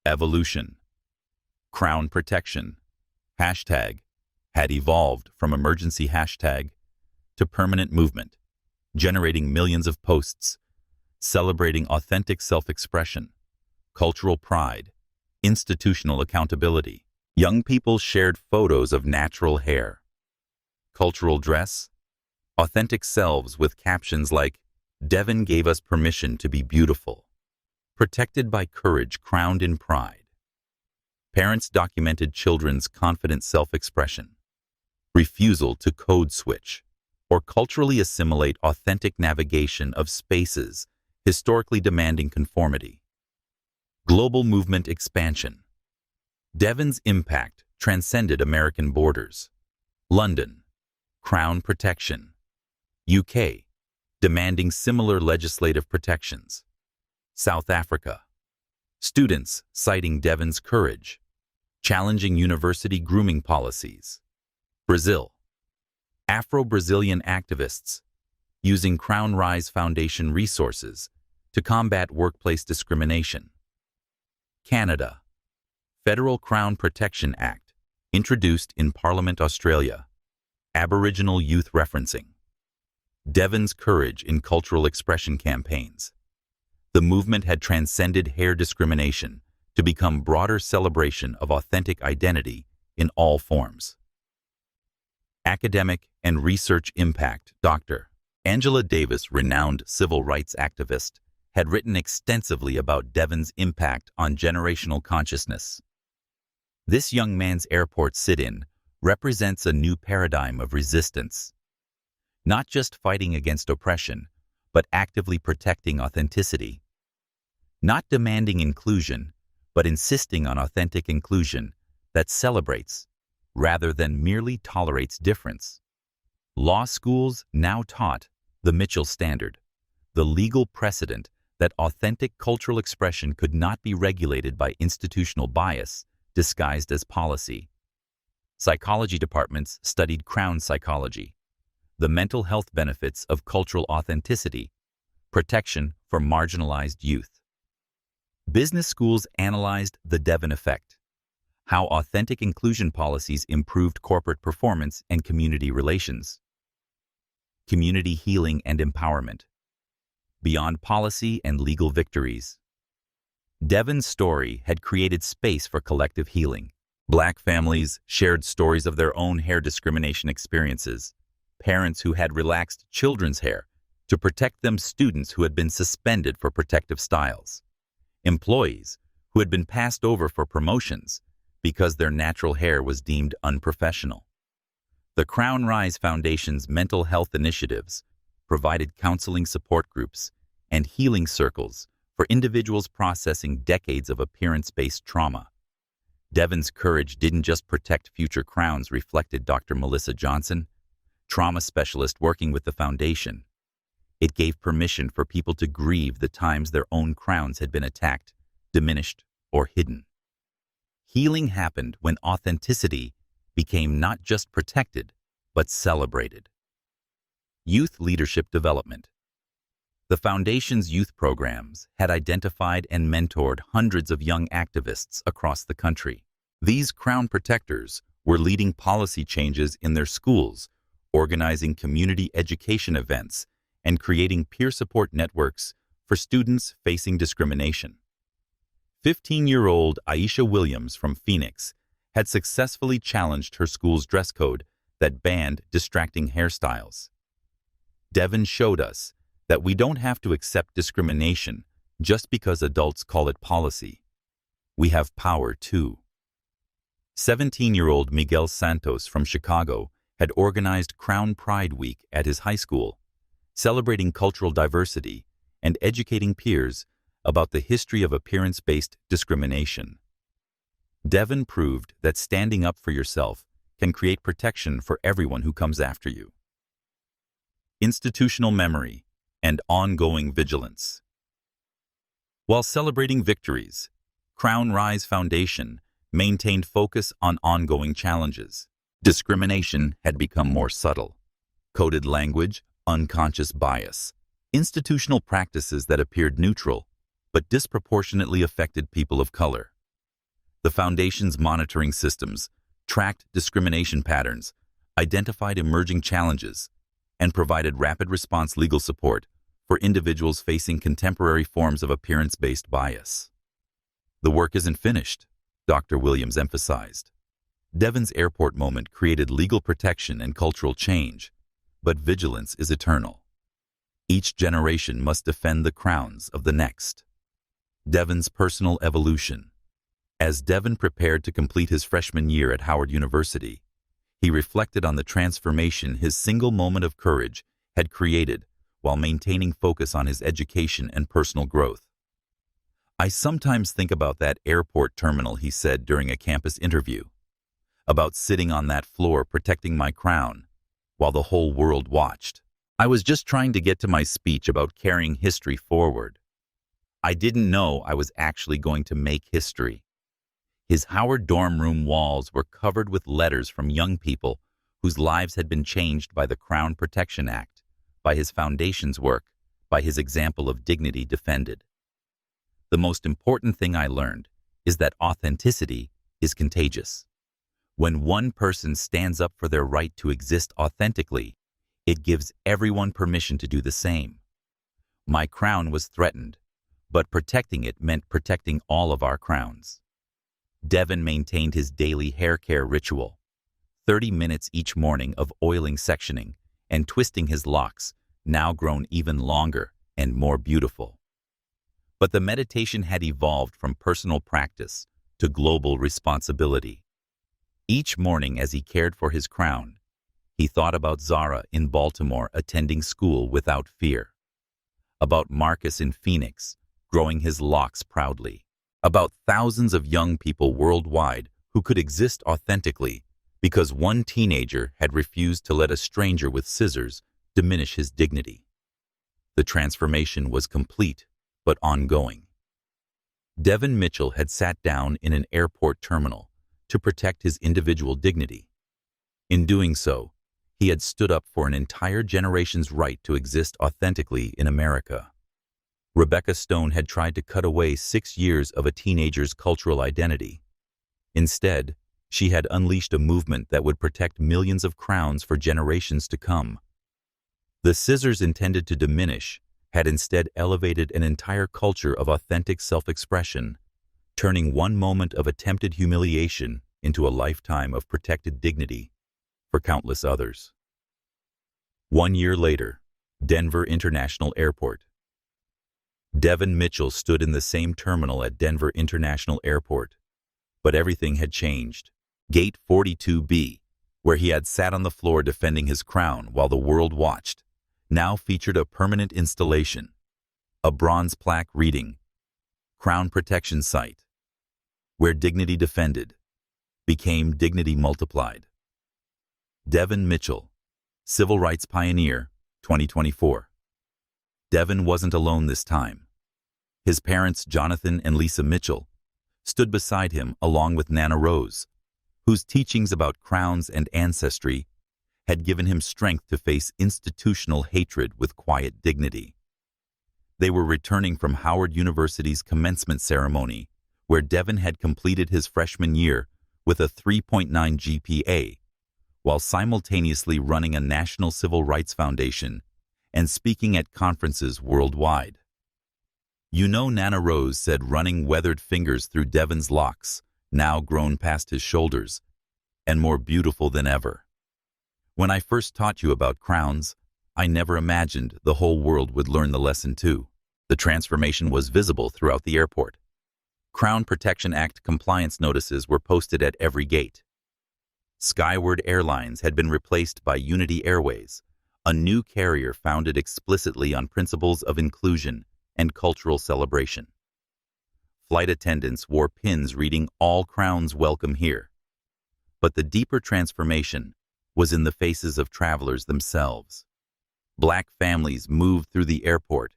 Evolution. Crown protection. Hashtag had evolved from emergency hashtag to permanent movement, generating millions of posts, celebrating authentic self-expression, cultural pride, institutional accountability. Young people shared photos of natural hair, cultural dress, authentic selves with captions like, "Devon gave us permission to be beautiful," protected by courage crowned in pride. Parents documented children's confident self-expression, refusal to code switch, or culturally assimilate, authentic navigation of spaces historically demanding conformity. Global movement expansion. Devon's impact transcended American borders. London, Crown protection. UK, demanding similar legislative protections. South Africa, students citing Devon's courage, challenging university grooming policies. Brazil, Afro-Brazilian activists using Crown Rise Foundation resources to combat workplace discrimination. Canada, Federal Crown Protection Act, introduced in Parliament Australia. Aboriginal youth referencing. Devon's courage in cultural expression campaigns. The movement had transcended hair discrimination to become broader celebration of authentic identity in all forms. Academic and research impact. Dr. Angela Davis, renowned civil rights activist, had written extensively about Devon's impact on generational consciousness. This young man's airport sit-in represents a new paradigm of resistance, not just fighting against oppression, but actively protecting authenticity. Not demanding inclusion, but insisting on authentic inclusion that celebrates, rather than merely tolerates difference. Law schools now taught the Mitchell Standard, the legal precedent that authentic cultural expression could not be regulated by institutional bias disguised as policy. Psychology departments studied Crown psychology, the mental health benefits of cultural authenticity, protection for marginalized youth. Business schools analyzed the Devon effect, how authentic inclusion policies improved corporate performance and community relations. Community healing and empowerment. Beyond policy and legal victories. Devon's story had created space for collective healing. Black families shared stories of their own hair discrimination experiences. Parents who had relaxed children's hair to protect them, students who had been suspended for protective styles, employees who had been passed over for promotions because their natural hair was deemed unprofessional. The Crown Rise Foundation's mental health initiatives provided counseling support groups and healing circles for individuals processing decades of appearance-based trauma. Devon's courage didn't just protect future crowns, reflected Dr. Melissa Johnson, trauma specialist working with the foundation. It gave permission for people to grieve the times their own crowns had been attacked, diminished, or hidden. Healing happened when authenticity became not just protected, but celebrated. Youth leadership development. The Foundation's youth programs had identified and mentored hundreds of young activists across the country. These Crown protectors were leading policy changes in their schools, organizing community education events, and creating peer support networks for students facing discrimination. 15-year-old Aisha Williams from Phoenix had successfully challenged her school's dress code that banned distracting hairstyles. Devon showed us that we don't have to accept discrimination just because adults call it policy. We have power too. 17-year-old Miguel Santos from Chicago had organized Crown Pride Week at his high school, celebrating cultural diversity and educating peers about the history of appearance-based discrimination. Devon proved that standing up for yourself can create protection for everyone who comes after you. Institutional memory and ongoing vigilance. While celebrating victories, Crown Rise Foundation maintained focus on ongoing challenges. Discrimination had become more subtle. Coded language, unconscious bias, institutional practices that appeared neutral but disproportionately affected people of color. The Foundation's monitoring systems tracked discrimination patterns, identified emerging challenges, and provided rapid response legal support for individuals facing contemporary forms of appearance-based bias. The work isn't finished, Dr. Williams emphasized. Devon's airport moment created legal protection and cultural change, but vigilance is eternal. Each generation must defend the crowns of the next. Devon's personal evolution. As Devon prepared to complete his freshman year at Howard University, he reflected on the transformation his single moment of courage had created while maintaining focus on his education and personal growth. "I sometimes think about that airport terminal," he said during a campus interview, "about sitting on that floor protecting my crown while the whole world watched. I was just trying to get to my speech about carrying history forward. I didn't know I was actually going to make history." His Howard dorm room walls were covered with letters from young people whose lives had been changed by the Crown Protection Act, by his foundation's work, by his example of dignity defended. "The most important thing I learned is that authenticity is contagious. When one person stands up for their right to exist authentically, it gives everyone permission to do the same. My crown was threatened, but protecting it meant protecting all of our crowns." Devon maintained his daily hair care ritual, 30 minutes each morning of oiling sectioning and twisting his locks, now grown even longer and more beautiful. But the meditation had evolved from personal practice to global responsibility. Each morning as he cared for his crown, he thought about Zara in Baltimore attending school without fear, about Marcus in Phoenix growing his locks proudly, about thousands of young people worldwide who could exist authentically because one teenager had refused to let a stranger with scissors diminish his dignity. The transformation was complete, but ongoing. Devon Mitchell had sat down in an airport terminal to protect his individual dignity. In doing so, he had stood up for an entire generation's right to exist authentically in America. Rebecca Stone had tried to cut away 6 years of a teenager's cultural identity. Instead, she had unleashed a movement that would protect millions of crowns for generations to come. The scissors intended to diminish had instead elevated an entire culture of authentic self-expression, turning one moment of attempted humiliation into a lifetime of protected dignity for countless others. 1 year later, Denver International Airport. Devon Mitchell stood in the same terminal at Denver International Airport, but everything had changed. Gate 42B, where he had sat on the floor defending his crown while the world watched, now featured a permanent installation, a bronze plaque reading, "Crown Protection Site, where dignity defended became dignity multiplied." Devon Mitchell, Civil Rights Pioneer, 2024. Devon wasn't alone this time. His parents, Jonathan and Lisa Mitchell, stood beside him along with Nana Rose, whose teachings about crowns and ancestry had given him strength to face institutional hatred with quiet dignity. They were returning from Howard University's commencement ceremony, where Devon had completed his freshman year with a 3.9 GPA, while simultaneously running a National Civil Rights Foundation and speaking at conferences worldwide. "You know," Nana Rose said, running weathered fingers through Devon's locks, now grown past his shoulders, and more beautiful than ever. "When I first taught you about crowns, I never imagined the whole world would learn the lesson too." The transformation was visible throughout the airport. Crown Protection Act compliance notices were posted at every gate. Skyward Airlines had been replaced by Unity Airways, a new carrier founded explicitly on principles of inclusion and cultural celebration. Flight attendants wore pins reading "All crowns welcome here." But the deeper transformation was in the faces of travelers themselves. Black families moved through the airport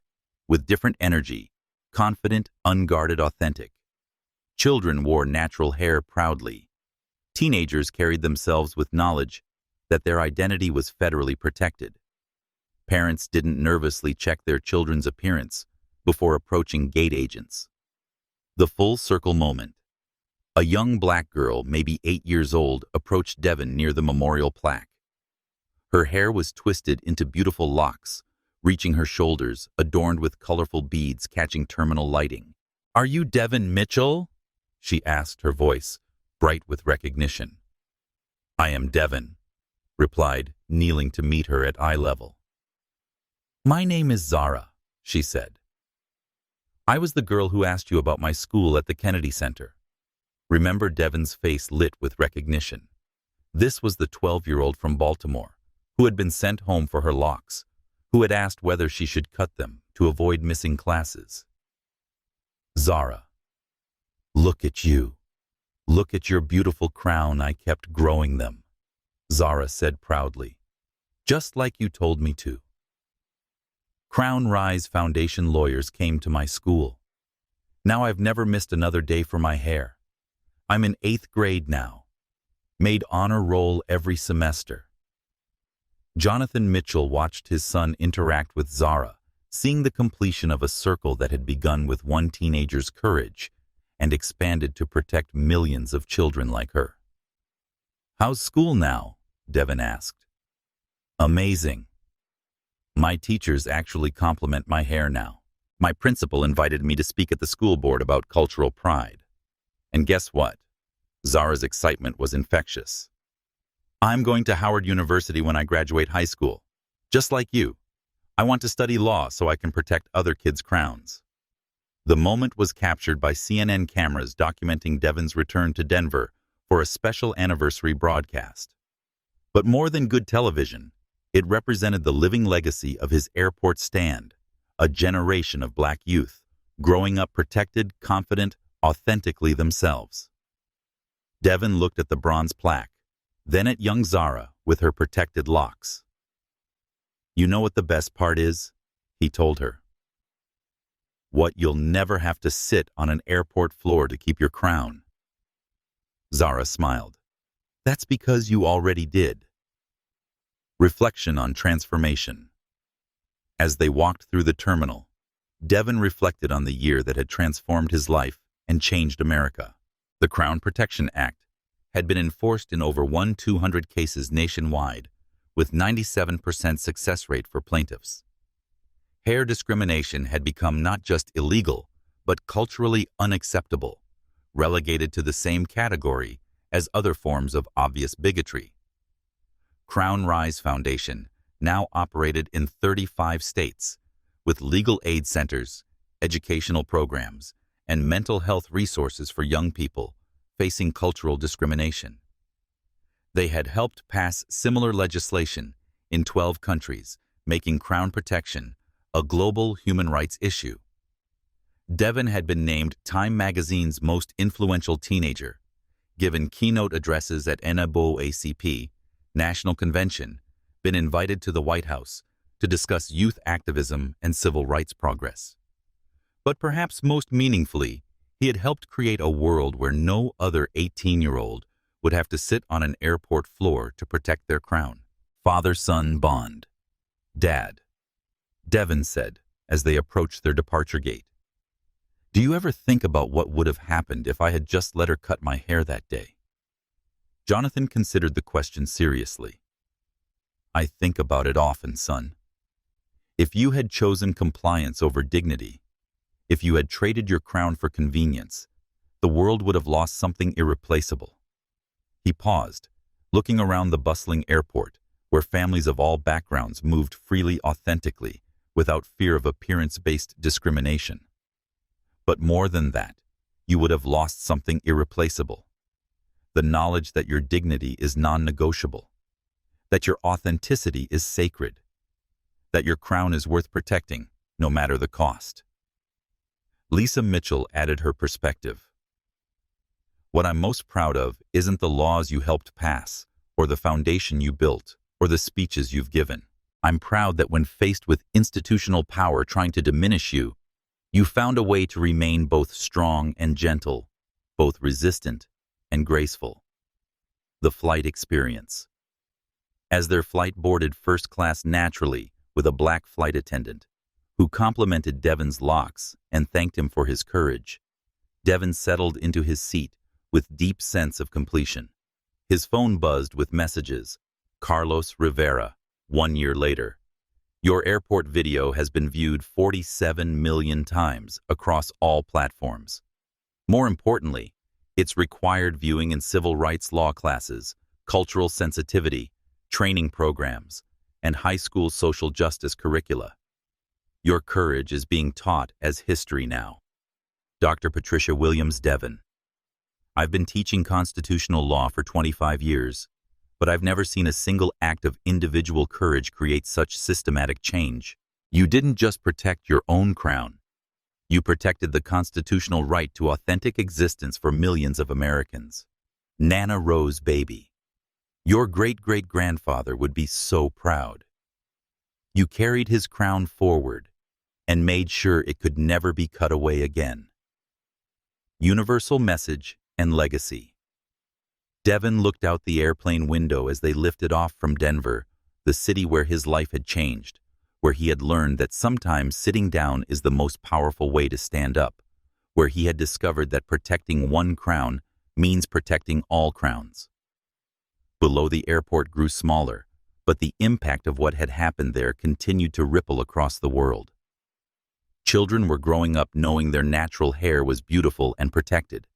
with different energy, confident, unguarded, authentic. Children wore natural hair proudly. Teenagers carried themselves with knowledge that their identity was federally protected. Parents didn't nervously check their children's appearance before approaching gate agents. The full circle moment. A young black girl, maybe 8 years old, approached Devon near the memorial plaque. Her hair was twisted into beautiful locks, reaching her shoulders, adorned with colorful beads catching terminal lighting. "Are you Devon Mitchell?" she asked, her voice bright with recognition. "I am Devon," replied, kneeling to meet her at eye level. "My name is Zara," she said. "I was the girl who asked you about my school at the Kennedy Center." Remember, Devon's face lit with recognition. This was the 12-year-old from Baltimore, who had been sent home for her locks, who had asked whether she should cut them to avoid missing classes. "Zara, look at you. Look at your beautiful crown. I kept growing them," Zara said proudly. "Just like you told me to." Crown Rise Foundation lawyers came to my school. Now I've never missed another day for my hair. I'm in 8th grade now. Made honor roll every semester. Jonathan Mitchell watched his son interact with Zara, seeing the completion of a circle that had begun with one teenager's courage and expanded to protect millions of children like her. "How's school now?" Devon asked. "Amazing. My teachers actually compliment my hair now. My principal invited me to speak at the school board about cultural pride. And guess what? Zara's excitement was infectious. I'm going to Howard University when I graduate high school. Just like you. I want to study law so I can protect other kids' crowns." The moment was captured by CNN cameras documenting Devon's return to Denver for a special anniversary broadcast. But more than good television, it represented the living legacy of his airport stand, a generation of black youth, growing up protected, confident, authentically themselves. Devon looked at the bronze plaque, then at young Zara with her protected locks. "You know what the best part is?" he told her. "What, you'll never have to sit on an airport floor to keep your crown." Zara smiled. "That's because you already did." Reflection on transformation. As they walked through the terminal, Devon reflected on the year that had transformed his life and changed America. The Crown Protection Act had been enforced in over 1,200 cases nationwide, with 97% success rate for plaintiffs. Hair discrimination had become not just illegal, but culturally unacceptable, relegated to the same category as other forms of obvious bigotry. Crown Rise Foundation now operated in 35 states, with legal aid centers, educational programs, and mental health resources for young people facing cultural discrimination. They had helped pass similar legislation in 12 countries, making crown protection a global human rights issue. Devon had been named Time magazine's most influential teenager, given keynote addresses at NAACP, National Convention, been invited to the White House to discuss youth activism and civil rights progress. But perhaps most meaningfully, he had helped create a world where no other 18-year-old would have to sit on an airport floor to protect their crown. Father-son bond. "Dad," Devon said, as they approached their departure gate. "Do you ever think about what would have happened if I had just let her cut my hair that day?" Jonathan considered the question seriously. "I think about it often, son. If you had chosen compliance over dignity, if you had traded your crown for convenience, the world would have lost something irreplaceable." He paused, looking around the bustling airport, where families of all backgrounds moved freely authentically, without fear of appearance-based discrimination. "But more than that, you would have lost something irreplaceable. The knowledge that your dignity is non-negotiable, that your authenticity is sacred, that your crown is worth protecting, no matter the cost." Lisa Mitchell added her perspective. "What I'm most proud of isn't the laws you helped pass, or the foundation you built, or the speeches you've given. I'm proud that when faced with institutional power trying to diminish you, you found a way to remain both strong and gentle, both resistant and graceful." The flight experience. As their flight boarded first class naturally with a black flight attendant, who complimented Devon's locks and thanked him for his courage, Devon settled into his seat with deep sense of completion. His phone buzzed with messages. "Carlos Rivera, 1 year later. Your airport video has been viewed 47 million times across all platforms. More importantly, it's required viewing in civil rights law classes, cultural sensitivity, training programs, and high school social justice curricula. Your courage is being taught as history now." Dr. Patricia Williams Devon. "I've been teaching constitutional law for 25 years, but I've never seen a single act of individual courage create such systematic change. You didn't just protect your own crown. You protected the constitutional right to authentic existence for millions of Americans. Nana Rose baby. Your great-great-grandfather would be so proud. You carried his crown forward and made sure it could never be cut away again." Universal message and legacy. Devon looked out the airplane window as they lifted off from Denver, the city where his life had changed, where he had learned that sometimes sitting down is the most powerful way to stand up, where he had discovered that protecting one crown means protecting all crowns. Below, the airport grew smaller, but the impact of what had happened there continued to ripple across the world. Children were growing up knowing their natural hair was beautiful and protected.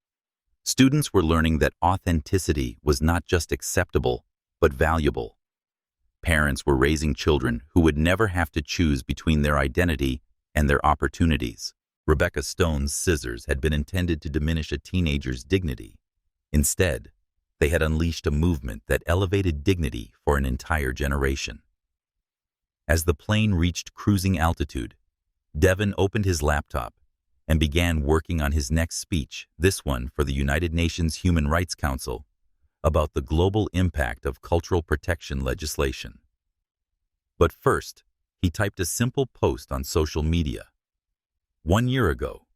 Students were learning that authenticity was not just acceptable, but valuable. Parents were raising children who would never have to choose between their identity and their opportunities. Rebecca Stone's scissors had been intended to diminish a teenager's dignity. Instead, they had unleashed a movement that elevated dignity for an entire generation. As the plane reached cruising altitude, Devon opened his laptop and began working on his next speech, this one for the United Nations Human Rights Council, about the global impact of cultural protection legislation. But first, he typed a simple post on social media. "1 year ago,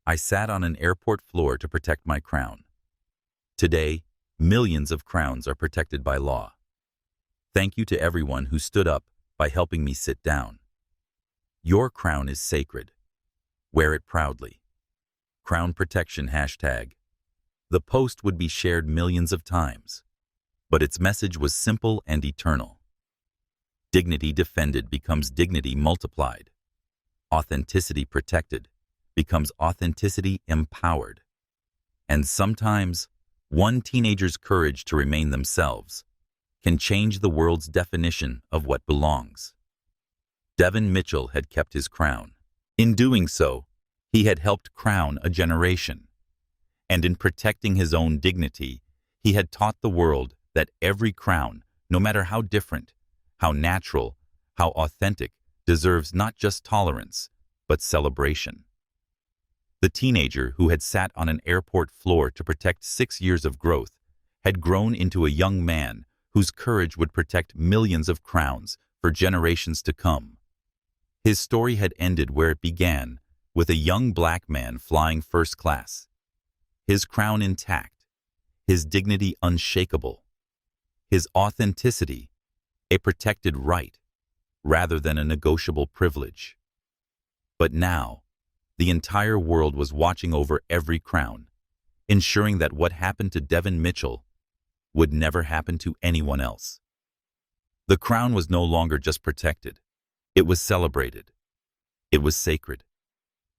I sat on an airport floor to protect my crown. Today, millions of crowns are protected by law. Thank you to everyone who stood up by helping me sit down. Your crown is sacred. Wear it proudly. Crown protection #. The post would be shared millions of times, but its message was simple and eternal. Dignity defended becomes dignity multiplied. Authenticity protected becomes authenticity empowered. And sometimes, one teenager's courage to remain themselves can change the world's definition of what belongs." Devon Mitchell had kept his crown. In doing so, he had helped crown a generation. And in protecting his own dignity, he had taught the world that every crown, no matter how different, how natural, how authentic, deserves not just tolerance, but celebration. The teenager who had sat on an airport floor to protect 6 years of growth had grown into a young man whose courage would protect millions of crowns for generations to come. His story had ended where it began, with a young black man flying first class. His crown intact, his dignity unshakable, his authenticity a protected right rather than a negotiable privilege. But now, the entire world was watching over every crown, ensuring that what happened to Devon Mitchell would never happen to anyone else. The crown was no longer just protected. It was celebrated. It was sacred.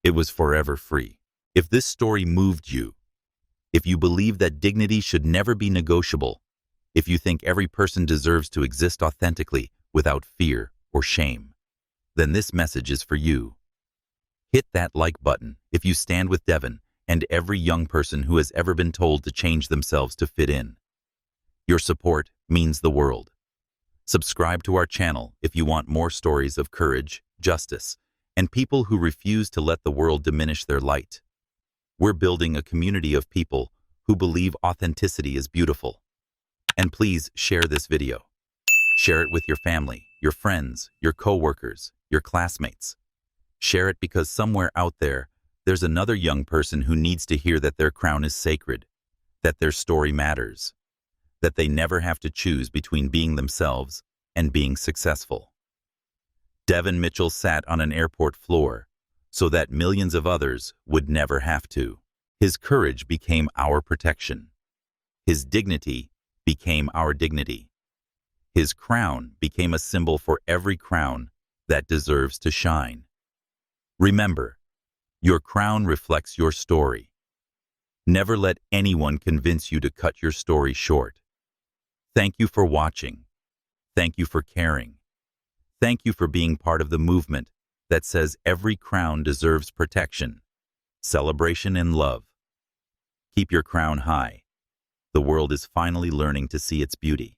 It was forever free. If this story moved you, if you believe that dignity should never be negotiable, if you think every person deserves to exist authentically without fear or shame, then this message is for you. Hit that like button if you stand with Devon and every young person who has ever been told to change themselves to fit in. Your support means the world. Subscribe to our channel if you want more stories of courage, justice, and people who refuse to let the world diminish their light. We're building a community of people who believe authenticity is beautiful. And please share this video. Share it with your family, your friends, your coworkers, your classmates. Share it because somewhere out there, there's another young person who needs to hear that their crown is sacred, that their story matters, that they never have to choose between being themselves and being successful. Devon Mitchell sat on an airport floor so that millions of others would never have to. His courage became our protection. His dignity became our dignity. His crown became a symbol for every crown that deserves to shine. Remember, your crown reflects your story. Never let anyone convince you to cut your story short. Thank you for watching. Thank you for caring. Thank you for being part of the movement that says every crown deserves protection, celebration, and love. Keep your crown high. The world is finally learning to see its beauty.